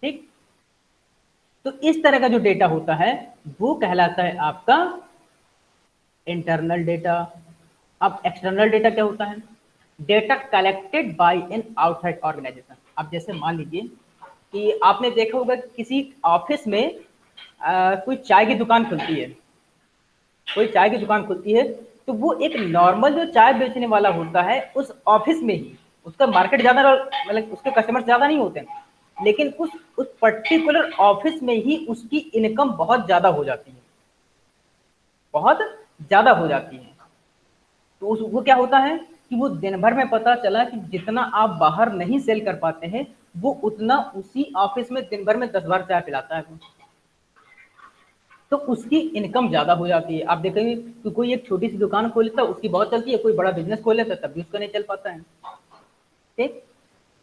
ठीक, तो इस तरह का जो डेटा होता है वो कहलाता है आपका इंटरनल डेटा। अब एक्सटर्नल डेटा क्या होता है? Data collected by an outside organisation. अब जैसे मान लीजिए कि आपने देखा होगा किसी ऑफिस में कोई चाय की दुकान खुलती है, कोई चाय की दुकान खुलती है, तो वो एक नॉर्मल जो चाय बेचने वाला होता है उस ऑफिस में ही, उसका मार्केट ज़्यादा, मतलब उसके कस्टमर ज़्यादा नहीं होते हैं, लेकिन उस पर्टिकुलर ऑफिस में ही उसकी इनकम बहुत ज़्यादा हो जाती है, बहुत ज़्यादा हो जाती है। तो उस वो क्या होता है कि वो दिन भर में पता चला कि जितना आप बाहर नहीं सेल कर पाते हैं, वो उतना उसी ऑफिस में दिन भर में 10 बार चाय पिलाता है वो। तो उसकी इनकम ज़्यादा हो जाती है। आप देखेंगे कि कोई एक छोटी सी दुकान खोल लेता है, उसकी बहुत चलती है, कोई बड़ा बिजनेस खोल लेता है, तब भी उसका नहीं चल पाता है। ठीक,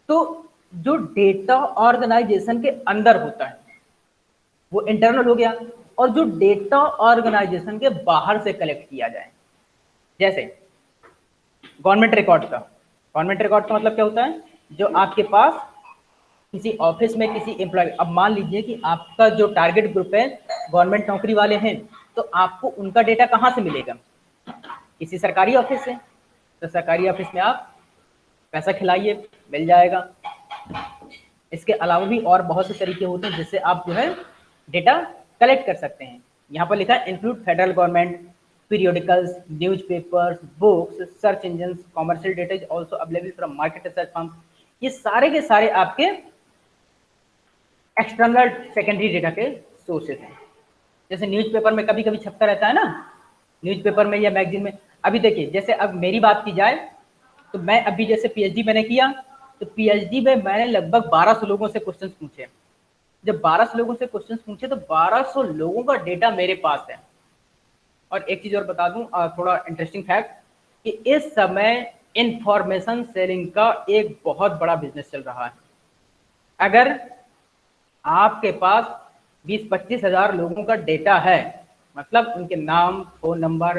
तो जो डेटा ऑर्गेनाइजेशन के अंदर होता है वो इंटरनल हो गया, और जो डेटा ऑर्गेनाइजेशन के बाहर से कलेक्ट किया जाए, जैसे गवर्नमेंट रिकॉर्ड का। गवर्नमेंट रिकॉर्ड का मतलब क्या होता है? जो आपके पास किसी ऑफिस में किसी एम्प्लॉय, अब मान लीजिए कि आपका जो टारगेट ग्रुप है गवर्नमेंट नौकरी वाले हैं, तो आपको उनका डेटा कहाँ से मिलेगा? किसी सरकारी ऑफिस से। तो सरकारी ऑफिस में आप पैसा खिलाइए, मिल जाएगा। इसके अलावा भी और बहुत से तरीके होते हैं जिससे आप जो है डेटा कलेक्ट कर सकते हैं। यहाँ पर लिखा है include federal government, periodicals, newspapers, books, search engine, commercial data is also available from market research firm. ये सारे के सारे आपके एक्सटर्नल सेकेंडरी डेटा के सोर्सेज हैं। जैसे न्यूज़पेपर में कभी कभी छपता रहता है ना, न्यूज़पेपर में या मैगजीन में। अभी देखिए, जैसे अब मेरी बात की जाए तो मैं अभी जैसे पीएचडी मैंने किया, तो पीएचडी में मैंने लगभग 1200 लोगों से क्वेश्चन पूछे। जब 1200 लोगों से क्वेश्चन पूछे तो 1200 लोगों का डेटा मेरे पास है। और एक चीज और बता दूं, थोड़ा इंटरेस्टिंग फैक्ट, कि इस समय इंफॉर्मेशन सेलिंग का एक बहुत बड़ा बिजनेस चल रहा है। अगर आपके पास 20-25 हजार लोगों का डेटा है, मतलब उनके नाम, फोन नंबर,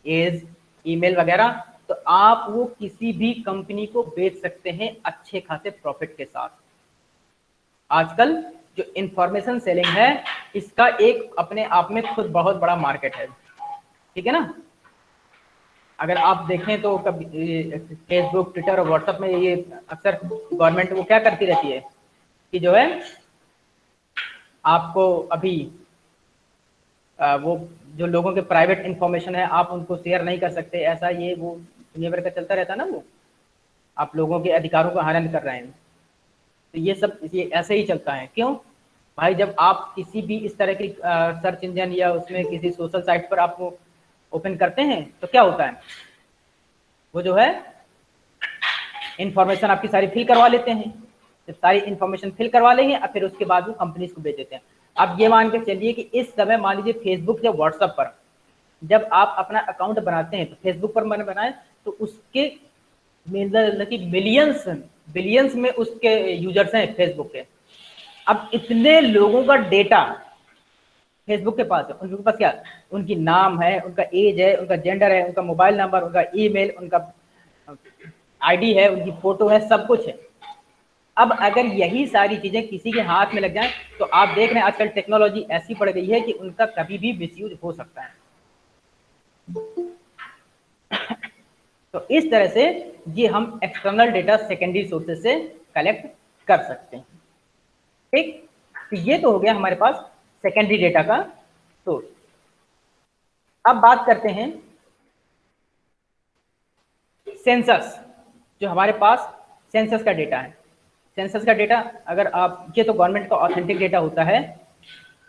एज, ईमेल वगैरह, तो आप वो किसी भी कंपनी को बेच सकते हैं अच्छे खासे प्रॉफिट के साथ। आजकल जो इंफॉर्मेशन सेलिंग है, इसका एक अपने आप में खुद बहुत बड़ा मार्केट है। ठीक है ना? अगर आप देखें तो कभी फेसबुक, ट्विटर और व्हाट्सएप में ये अक्सर गवर्नमेंट वो क्या करती रहती है कि जो है आपको अभी वो जो लोगों के प्राइवेट इंफॉर्मेशन है आप उनको शेयर नहीं कर सकते, ऐसा ये वो दुनिया भर का चलता रहता है ना, वो आप लोगों के अधिकारों का हनन कर रहे हैं। तो ये सब ये ऐसे ही चलता है। क्यों भाई? जब आप किसी भी इस तरह की सर्च इंजन या उसमें किसी सोशल साइट पर आप वो ओपन करते हैं तो क्या होता है, वो जो है इंफॉर्मेशन आपकी सारी फिल करवा लेते हैं। जब सारी इंफॉर्मेशन फिल करवा लेंगे और फिर उसके बाद वो कंपनीज को बेच देते हैं। अब ये मान के चलिए कि इस समय मान लीजिए फेसबुक या व्हाट्सएप पर जब आप अपना अकाउंट बनाते हैं, तो फेसबुक पर मैंने बनाया तो उसके मतलब कि मिलियंस बिलियंस में उसके यूजर्स हैं फेसबुक के। अब इतने लोगों का डेटा फेसबुक के पास है, उनके पास क्या, उनकी नाम है, उनका एज है, उनका जेंडर है, उनका मोबाइल नंबर, उनका ईमेल, उनका आईडी है, उनकी फोटो है, सब कुछ है। अब अगर यही सारी चीजें किसी के हाथ में लग जाएं तो आप देख रहे हैं आजकल टेक्नोलॉजी ऐसी बढ़ गई है कि उनका कभी भी मिसयूज हो सकता है। तो इस तरह से ये हम एक्सटर्नल डेटा सेकेंडरी सोर्सेज से कलेक्ट कर सकते हैं। ठीक, तो ये तो हो गया हमारे पास सेकेंडरी डेटा का सोर्स। अब बात करते हैं सेंसस। जो हमारे पास सेंसस का डेटा है, सेंसस का डेटा अगर आप, ये तो गवर्नमेंट का ऑथेंटिक डेटा होता है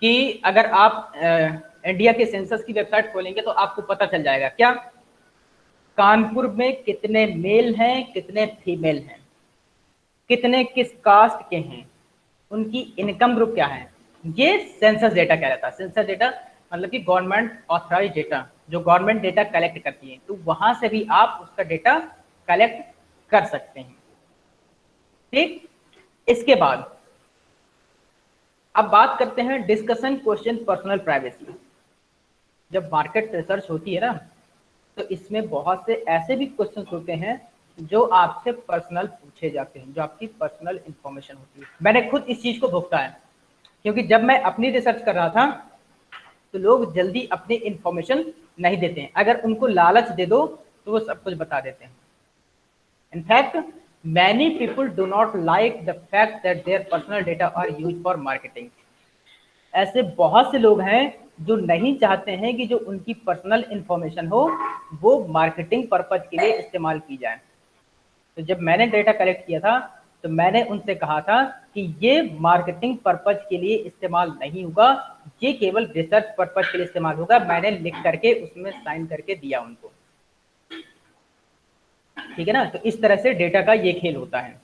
कि अगर आप इंडिया के सेंसस की वेबसाइट खोलेंगे तो आपको पता चल जाएगा क्या, कानपुर में कितने मेल हैं, कितने फीमेल हैं, कितने किस कास्ट के हैं, उनकी इनकम ग्रुप क्या है। ये सेंसस डेटा कहलाता है। सेंसस डेटा मतलब कि गवर्नमेंट ऑथराइज डेटा, जो गवर्नमेंट डेटा कलेक्ट करती है, तो वहां से भी आप उसका डेटा कलेक्ट कर सकते हैं। ठीक, इसके बाद अब बात करते हैं डिस्कशन क्वेश्चन पर्सनल प्राइवेसी। जब मार्केट रिसर्च होती है ना, तो इसमें बहुत से ऐसे भी क्वेश्चंस होते हैं जो आपसे पर्सनल पूछे जाते हैं, जो आपकी पर्सनल इंफॉर्मेशन होती है। मैंने खुद इस चीज को भुगता है, क्योंकि जब मैं अपनी रिसर्च कर रहा था तो लोग जल्दी अपनी इंफॉर्मेशन नहीं देते हैं, अगर उनको लालच दे दो तो वो सब कुछ बता देते हैं। In fact many people do not like the fact that their personal data are use for marketing. ऐसे बहुत से लोग हैं जो नहीं चाहते हैं कि जो उनकी पर्सनल इंफॉर्मेशन हो वो मार्केटिंग पर्पज के लिए इस्तेमाल की जाए। तो जब मैंने डेटा कलेक्ट किया था तो मैंने उनसे कहा था कि ये मार्केटिंग पर्पज के लिए इस्तेमाल नहीं होगा, ये केवल रिसर्च पर्पज के लिए इस्तेमाल होगा। मैंने लिख करके उसमें साइन करके दिया उनको, ठीक है ना। तो इस तरह से डेटा का ये खेल होता है।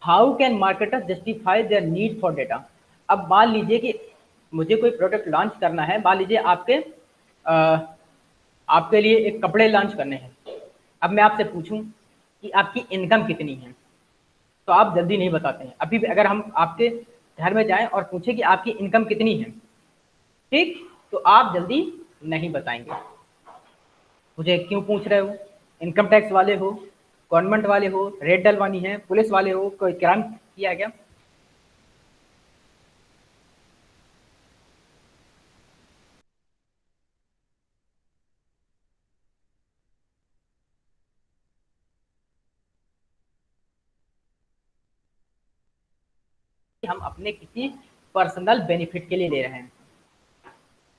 How can marketers justify their need for data. अब मान लीजिए कि मुझे कोई प्रोडक्ट लॉन्च करना है, मान लीजिए आपके लिए एक कपड़े लॉन्च करने हैं। अब मैं आपसे पूछूं कि आपकी इनकम कितनी है, तो आप जल्दी नहीं बताते हैं। अभी भी अगर हम आपके घर में जाएं और पूछें कि आपकी इनकम कितनी है, ठीक, तो आप जल्दी नहीं बताएंगे। मुझे क्यों पूछ रहे हो? इनकम टैक्स वाले हो, गवर्नमेंट वाले हो, रेड डलवानी है, पुलिस वाले हो, कोई क्राइम किया है क्या? हम अपने किसी पर्सनल बेनिफिट के लिए ले रहे हैं,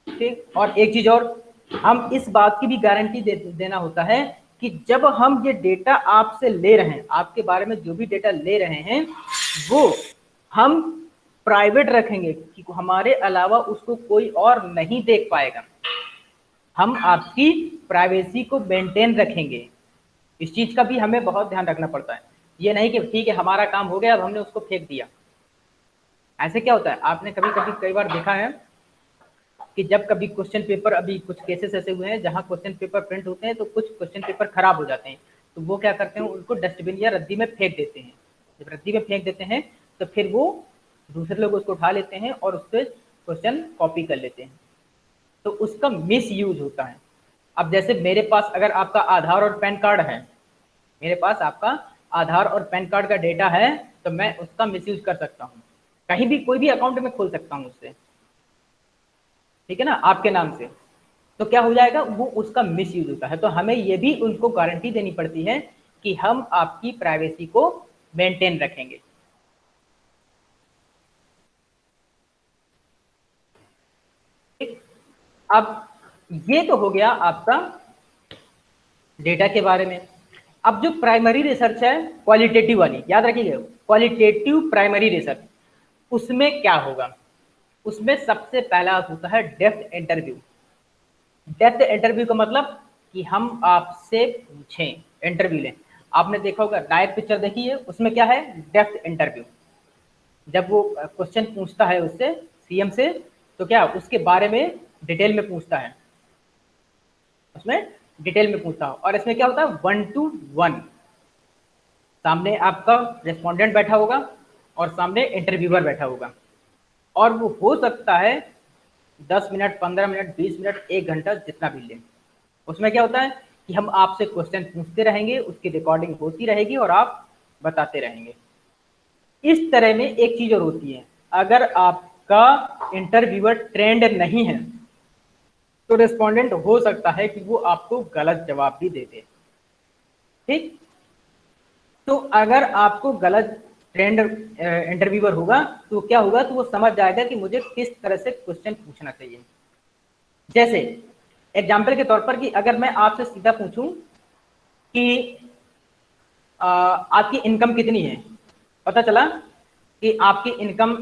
ठीक। और एक चीज और, हम इस बात की भी गारंटी देना होता है कि जब हम ये डेटा आपसे ले रहे हैं, आपके बारे में जो भी डेटा ले रहे हैं वो हम प्राइवेट रखेंगे कि हमारे अलावा उसको कोई और नहीं देख पाएगा। हम आपकी प्राइवेसी को मेंटेन रखेंगे। इस चीज का भी हमें बहुत ध्यान रखना पड़ता है। ये नहीं कि ठीक है हमारा काम हो गया अब हमने उसको फेंक दिया। ऐसे क्या होता है, आपने कभी कभी कई बार देखा है कि जब कभी क्वेश्चन पेपर, अभी कुछ केसेस ऐसे हुए हैं जहां क्वेश्चन पेपर प्रिंट होते हैं तो कुछ क्वेश्चन पेपर खराब हो जाते हैं, तो वो क्या करते हैं, उनको डस्टबिन या रद्दी में फेंक देते हैं। जब रद्दी में फेंक देते हैं तो फिर वो दूसरे लोग उसको उठा लेते हैं और उससे क्वेश्चन कॉपी कर लेते हैं, तो उसका मिस यूज होता है। अब जैसे मेरे पास अगर आपका आधार और पैन कार्ड है, मेरे पास आपका आधार और पैन कार्ड का डेटा है, तो मैं उसका मिस यूज कर सकता हूँ, कहीं भी कोई भी अकाउंट में खोल सकता हूँ उससे, ठीक है ना, आपके नाम से। तो क्या हो जाएगा, वो उसका मिस यूज होता है। तो हमें ये भी उनको गारंटी देनी पड़ती है कि हम आपकी प्राइवेसी को मेंटेन रखेंगे। ठीक? अब ये तो हो गया आपका डेटा के बारे में। अब जो प्राइमरी रिसर्च है, क्वालिटेटिव वाली, याद रखिएगा, क्वालिटेटिव प्राइमरी रिसर्च, उसमें क्या होगा, उसमें सबसे पहला होता है डेप्थ इंटरव्यू। डेप्थ इंटरव्यू का मतलब कि हम आपसे पूछें, इंटरव्यू लें। आपने देखा होगा नायक पिक्चर देखी है, उसमें क्या है, डेप्थ इंटरव्यू। जब वो क्वेश्चन पूछता है उससे, सीएम से, तो क्या उसके बारे में डिटेल में पूछता है, उसमें डिटेल में पूछता है। और इसमें क्या होता है, 1 to 1, सामने आपका रेस्पोंडेंट बैठा होगा और सामने इंटरव्यूअर बैठा होगा, और वो हो सकता है 10 मिनट, 15 मिनट, 20 मिनट, 1 घंटा, जितना भी लें। उसमें क्या होता है कि हम आपसे क्वेश्चन पूछते रहेंगे, उसकी रिकॉर्डिंग होती रहेगी और आप बताते रहेंगे। इस तरह में एक चीज और होती है, अगर आपका इंटरव्यूअर ट्रेंड नहीं है तो रेस्पोंडेंट हो सकता है कि वो आपको गलत जवाब भी दे दे, ठीक। तो अगर आपको गलत ट्रेंड इंटरव्यूअर होगा तो क्या होगा, तो वो समझ जाएगा कि मुझे किस तरह से क्वेश्चन पूछना चाहिए। जैसे एग्जाम्पल के तौर पर कि अगर मैं आपसे सीधा पूछूं कि आपकी इनकम कितनी है, पता चला कि आपकी इनकम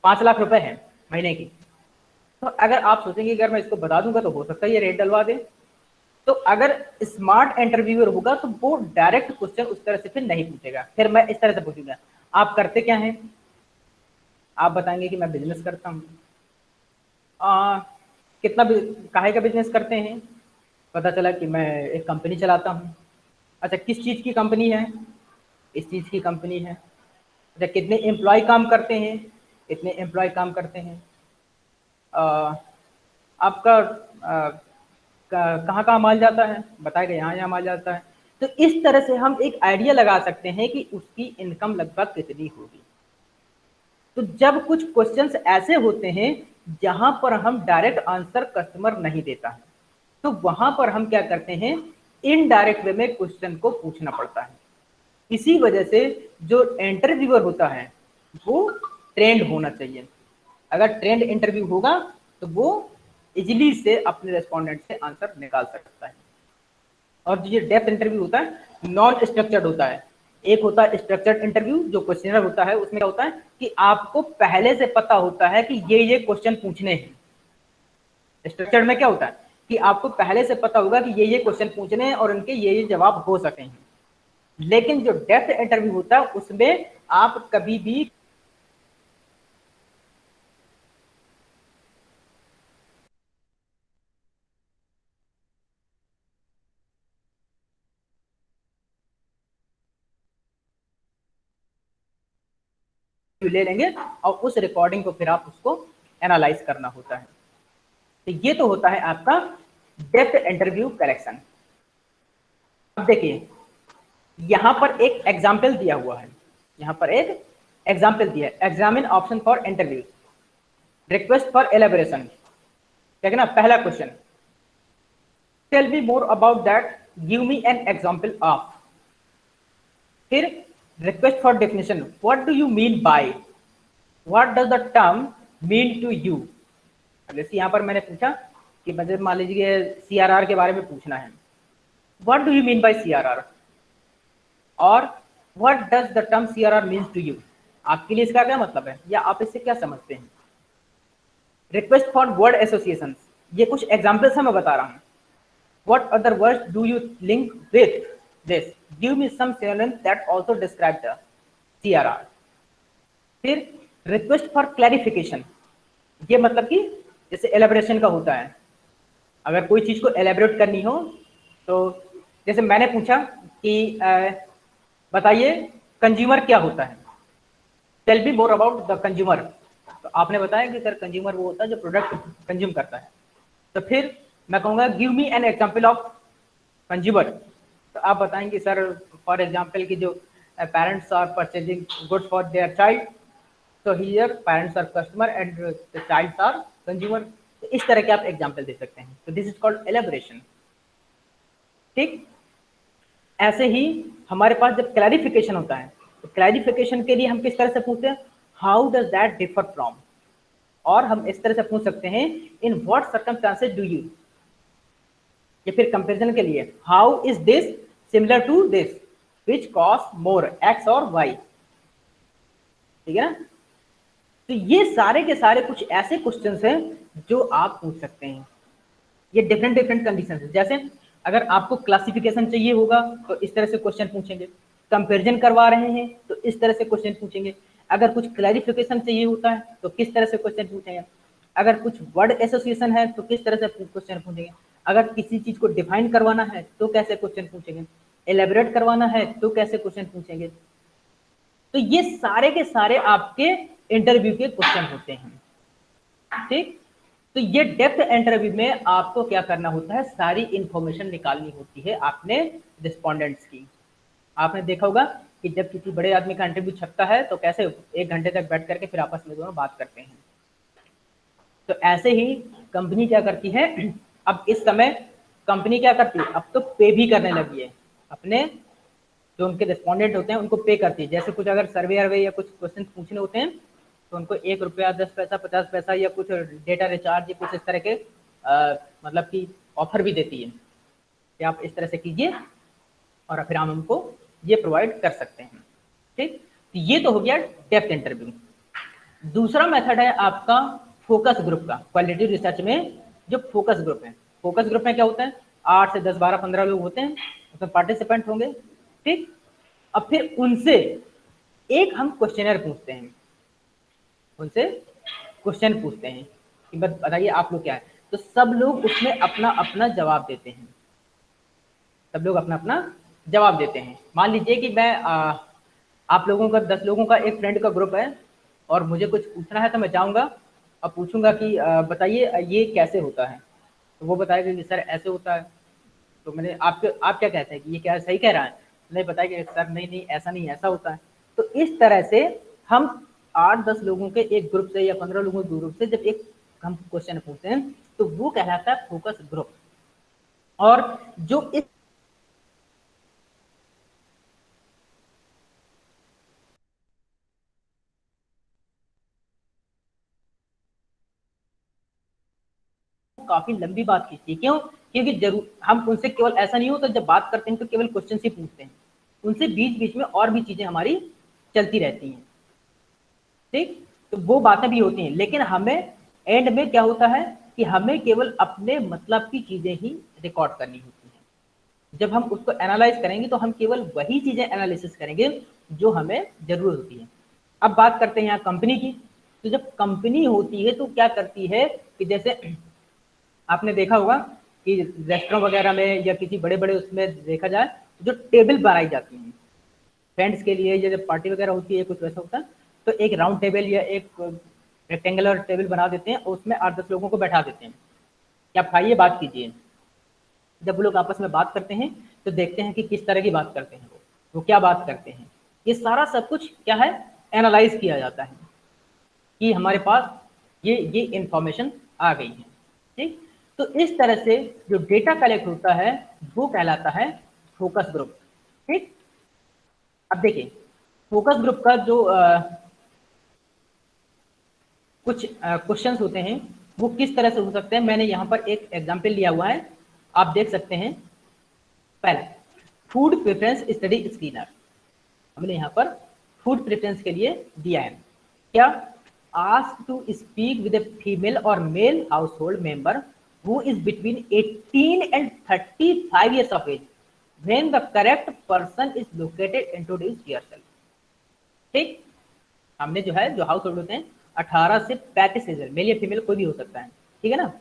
5 लाख रुपए है महीने की, तो अगर आप सोचेंगे अगर मैं इसको बता दूंगा तो हो सकता है ये रेट डलवा दे। तो अगर स्मार्ट इंटरव्यूअर होगा तो वो डायरेक्ट क्वेश्चन उस तरह से फिर नहीं पूछेगा, फिर मैं इस तरह से पूछूंगा, आप करते क्या हैं, आप बताएंगे कि मैं बिजनेस करता हूँ। कितना काहे का बिजनेस करते हैं, पता चला कि मैं एक कंपनी चलाता हूँ। अच्छा, किस चीज़ की कंपनी है, इस चीज़ की कंपनी है। अच्छा, कितने एम्प्लॉय काम करते हैं, इतने एम्प्लॉय काम करते हैं। अ, आपका कहाँ कहाँ माल जाता है, बताएगा यहाँ यहाँ माल जाता है। तो इस तरह से हम एक आइडिया लगा सकते हैं कि उसकी इनकम लगभग कितनी होगी। तो जब कुछ क्वेश्चंस ऐसे होते हैं जहां पर हम डायरेक्ट आंसर कस्टमर नहीं देता है, तो वहां पर हम क्या करते हैं, इनडायरेक्ट वे में क्वेश्चन को पूछना पड़ता है। इसी वजह से जो इंटरव्यूअर होता है वो ट्रेंड होना चाहिए। अगर ट्रेंड इंटरव्यू होगा तो वो इजिली से अपने रेस्पोंडेंट से आंसर निकाल सकता है। और जो ये डेप्थ इंटरव्यू होता है नॉन स्ट्रक्चर्ड होता है। एक होता है स्ट्रक्चर्ड इंटरव्यू, जो क्वेश्चनर होता है उसमें क्या होता है कि आपको पहले से पता होता है कि ये क्वेश्चन पूछने हैं। स्ट्रक्चर्ड में क्या होता है कि आपको पहले से पता होगा कि ये क्वेश्चन पूछने हैं और उनके ये जवाब हो सके हैं। लेकिन जो डेप्थ इंटरव्यू होता है उसमें आप कभी भी ले लेंगे और उस रिकॉर्डिंग को फिर आप उसको एनालाइज करना होता है। तो ये तो होता है आपका डेप्थ इंटरव्यू कलेक्शन। अब देखिए यहां पर एक एग्जाम्पल दिया हुआ है, यहां पर एक एग्जाम्पल दिया है, examine option for interview, request for elaboration. ठीक है ना, पहला question, tell me more about that, give me an example of. फिर request for definition, what do you mean by, what does the term mean to you. जैसे यहां पर मैंने पूछा कि मतलब मान लीजिए सीआरआर के बारे में पूछना है, what do you mean by CRR, और what does the term CRR means to you, आपके लिए इसका क्या मतलब है या आप इससे क्या समझते हैं। रिक्वेस्ट फॉर वर्ड एसोसिएशन, ये कुछ एग्जाम्पल्स है मैं बता रहा हूँ। What other words do you link with this, give me some synonym that also describe the CRR. फिर रिक्वेस्ट फॉर क्लैरिफिकेशन, ये मतलब कि जैसे एलेबोरेशन का होता है, अगर कोई चीज को एलेबोरेट करनी हो तो जैसे मैंने पूछा कि बताइए कंज्यूमर क्या होता है, tell me more about the consumer. तो आपने बताया कि सर कंज्यूमर वो होता है जो प्रोडक्ट कंज्यूम करता है। तो फिर मैं कहूँगा give me an example of consumer. तो आप बताएंगे सर फॉर एग्जाम्पल कि जो parents are purchasing goods for their child, तो here parents are customer and the childs are consumer. तो इस तरह के आप एग्जाम्पल दे सकते हैं। तो दिस इज कॉल्ड एलेबोरेशन। ठीक, ऐसे ही हमारे पास जब क्लैरिफिकेशन होता है तो क्लैरिफिकेशन के लिए हम किस तरह से पूछते हैं, how does that differ from, और हम इस तरह से पूछ सकते हैं in what circumstances do you, या फिर कंपैरिजन के लिए how is this similar to this, which cost more X और वाई। ठीक है ना, तो ये सारे के सारे कुछ ऐसे क्वेश्चंस हैं जो आप पूछ सकते हैं। ये डिफरेंट डिफरेंट कंडीशन है। जैसे अगर आपको क्लासिफिकेशन चाहिए होगा तो इस तरह से क्वेश्चन पूछेंगे, कंपैरिजन करवा रहे हैं तो इस तरह से क्वेश्चन पूछेंगे, अगर कुछ क्लैरिफिकेशन चाहिए होता है तो किस तरह से क्वेश्चन पूछेंगे, अगर कुछ वर्ड एसोसिएशन है तो किस तरह से क्वेश्चन पूछेंगे, अगर किसी चीज को डिफाइन करवाना है तो कैसे क्वेश्चन पूछेंगे, एलेबोरेट करवाना है तो कैसे क्वेश्चन पूछेंगे। तो ये सारे के सारे आपके इंटरव्यू के क्वेश्चन होते हैं। ठीक, तो ये डेप्थ इंटरव्यू में आपको क्या करना होता है, सारी इंफॉर्मेशन निकालनी होती है आपने रिस्पोंडेंट्स की। आपने देखा होगा कि जब किसी बड़े आदमी का इंटरव्यू छपता है तो कैसे 1 घंटे तक बैठ करके फिर आपस में दोनों बात करते हैं। तो ऐसे ही कंपनी क्या करती है, अब इस समय कंपनी क्या करती है, अब तो पे भी करने लगी है, अपने जो उनके रिस्पोंडेंट होते हैं उनको पे करती है। जैसे कुछ अगर सर्वे अर्वे या कुछ क्वेश्चन पूछने होते हैं तो उनको 1 रुपया 10 पैसा 50 पैसा या कुछ डेटा रिचार्ज या कुछ इस तरह के मतलब कि ऑफर भी देती है कि आप इस तरह से कीजिए और फिर हम हमको ये प्रोवाइड कर सकते हैं। ठीक, तो ये तो हो गया डेप्थ इंटरव्यू। दूसरा मेथड है आपका फोकस ग्रुप का। क्वालिटी रिसर्च में जो फोकस ग्रुप है, फोकस ग्रुप में क्या होता है, 8 से 10 12 15 लोग होते हैं, उसमें पार्टिसिपेंट होंगे। ठीक, अब फिर उनसे एक हम क्वेश्चनर पूछते हैं, उनसे क्वेश्चन पूछते हैं कि बताइए आप लोग क्या है। तो सब लोग उसमें अपना अपना जवाब देते हैं, सब लोग अपना अपना जवाब देते हैं। मान लीजिए कि मैं आप लोगों का 10 लोगों का एक फ्रेंड का ग्रुप है और मुझे कुछ पूछना है तो मैं जाऊंगा और पूछूंगा कि बताइए ये कैसे होता है। तो वो बताएगा कि सर ऐसे होता है। तो मैंने आप क्या कहते हैं कि ये क्या सही कह रहा है? नहीं बताया कि सर नहीं नहीं ऐसा नहीं, ऐसा होता है। तो इस तरह से हम 8-10 लोगों के एक ग्रुप से या 15 लोगों के ग्रुप से जब एक हम क्वेश्चन पूछते हैं तो वो कहलाता है फोकस ग्रुप। और जो इस काफी लंबी बात की थी, क्यों? क्योंकि जरूर हम उनसे केवल ऐसा नहीं होता, जब बात करते हैं तो केवल क्वेश्चन ही पूछते हैं, उनसे बीच बीच में और भी चीजें हमारी चलती रहती हैं, ठीक? तो वो बातें भी होती हैं, लेकिन हमें एंड में क्या होता है कि हमें केवल अपने मतलब की चीजें ही रिकॉर्ड करनी होती हैं। जब हम उसको एनालाइज करेंगे तो हम केवल वही चीजें एनालिसिस करेंगे जो हमें जरूरत होती है। अब बात करते हैं यहाँ कंपनी की। तो जब कंपनी होती है तो क्या करती है कि जैसे आपने देखा होगा कि रेस्टोरेंट वगैरह में या किसी बड़े बड़े उसमें देखा जाए, जो टेबल बनाई जाती हैं फ्रेंड्स के लिए, या जब पार्टी वगैरह होती है कुछ वैसा होता है, तो एक राउंड टेबल या एक रेक्टेंगुलर टेबल बना देते हैं और उसमें 8-10 लोगों को बैठा देते हैं कि आप खाइए, बात कीजिए। जब वो लोग आपस में बात करते हैं तो देखते हैं कि किस तरह की बात करते हैं, वो क्या बात करते हैं। ये सारा सब कुछ क्या है, एनालाइज किया जाता है कि हमारे पास ये इंफॉर्मेशन आ गई है, ठीक? तो इस तरह से जो डेटा कलेक्ट होता है वो कहलाता है फोकस ग्रुप, ठीक? अब देखिए फोकस ग्रुप का जो कुछ क्वेश्चंस होते हैं वो किस तरह से हो सकते हैं, मैंने यहाँ पर एक एग्जांपल लिया हुआ है, आप देख सकते हैं। पहला, फूड प्रेफरेंस स्टडी स्क्रीनर, हमने यहाँ पर फूड प्रेफरेंस के लिए दिया है। क्या? Ask to speak with a female और male household member who is between 18 and 35 years of age when the correct person is located, introduce yourself, ठीक? हमने जो है, जो हाउस होल्ड होते हैं 18 से 35 एज, मेल या फीमेल कोई भी हो सकता है, ठीक है ना?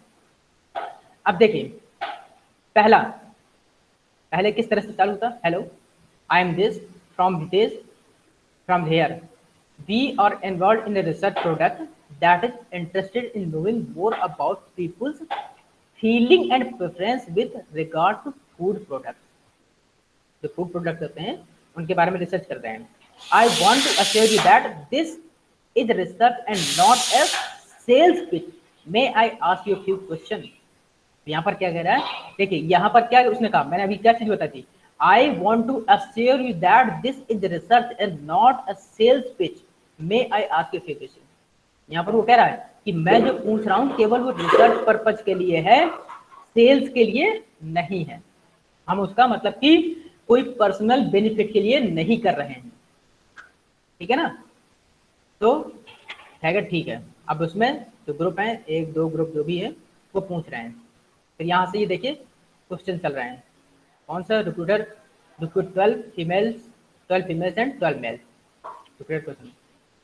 अब देखिए पहले किस तरह से चालू होता? Hello, I am this from विदेश, from here we are involved in a research product that is interested in knowing more about people's feeling and preference with regard to food products। जो फूड प्रोडक्ट होते हैं उनके बारे में research करते हैं। I want to assure you that this is research and not a sales pitch, may I ask you few question. यहाँ पर क्या कह रहा है, देखिए यहाँ पर क्या उसने कहा, मैंने अभी क्या चीज बताई थी, I want to assure you that this is research and not a sales pitch, may I ask you few question. यहाँ पर वो कह रहा है कि मैं जो पूछ रहा हूँ केवल वो रिसर्च पर्पज के लिए है, सेल्स के लिए नहीं है। हम उसका मतलब कि कोई पर्सनल बेनिफिट के लिए नहीं कर रहे हैं, ठीक है ना? तो ठीक है। अब उसमें जो ग्रुप है, 1-2 ग्रुप जो भी है वो पूछ रहे हैं। फिर यहाँ से ये देखिए क्वेश्चन चल रहे हैं, कौन सा? Recruiter recruit 12 females and 12 males. Question,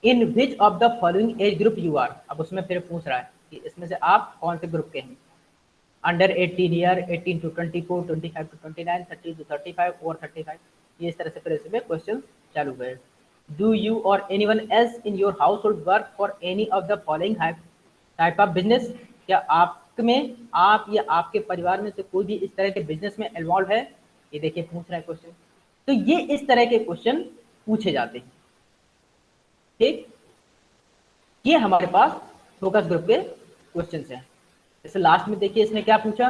in which of the following age group you are. अब उसमें फिर पूछ रहा है कि इसमें से आप कौन से ग्रुप के हैं, under 18 year, 18 to 24, 25 to 29, 30 to 35 और 35। ये इस तरह से फिर इसमें क्वेश्चन चालू हुए। डू यू और anyone else in your house hold work for any of the following type of business. क्या आप में, आप या आपके परिवार में से कोई भी इस तरह के बिजनेस में इन्वॉल्व है? ये देखिए पूछ रहे हैं क्वेश्चन। तो ये इस तरह के क्वेश्चन पूछे जाते हैं, ठीक? ये हमारे पास फोकस ग्रुप के क्वेश्चन हैं। जैसे लास्ट में देखिए इसने क्या पूछा,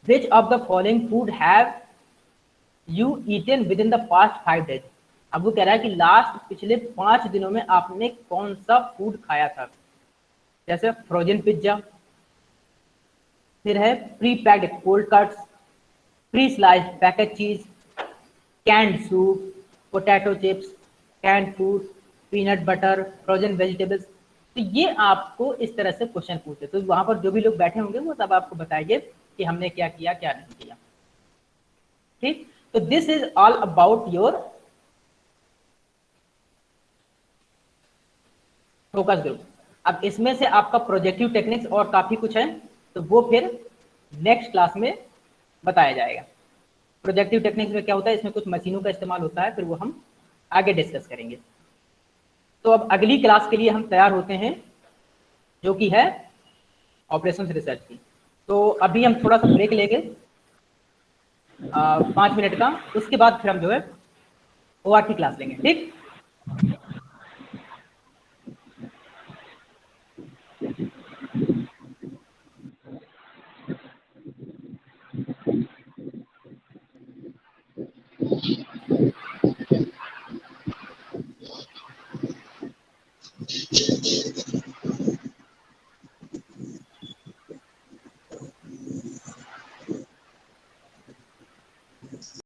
which of the following food have you eaten within the past 5 days। अब वो कह रहा है कि लास्ट पिछले 5 दिनों में आपने कौन सा फूड खाया था। जैसे फ्रोजन पिज्जा, फिर है pre packed cold cuts, pre sliced packet cheese, canned soup, potato chips, canned food, peanut butter, frozen vegetables. तो ये आपको इस तरह से क्वेश्चन पूछे, तो वहां पर जो भी लोग बैठे होंगे वो सब आपको बताएंगे कि हमने क्या किया क्या नहीं किया, ठीक? तो this is all about your focus group. अब इसमें से आपका प्रोजेक्टिव टेक्निक्स और काफी कुछ है, तो वो फिर नेक्स्ट क्लास में बताया जाएगा। प्रोजेक्टिव टेक्निक्स में क्या होता है, इसमें कुछ मशीनों का इस्तेमाल होता है, फिर वो हम आगे डिस्कस करेंगे। तो अब अगली क्लास के लिए हम तैयार होते हैं, जो कि है ऑपरेशंस रिसर्च की। तो अभी हम थोड़ा सा ब्रेक लेंगे 5 मिनट का, उसके बाद फिर हम जो है OR की क्लास लेंगे, ठीक।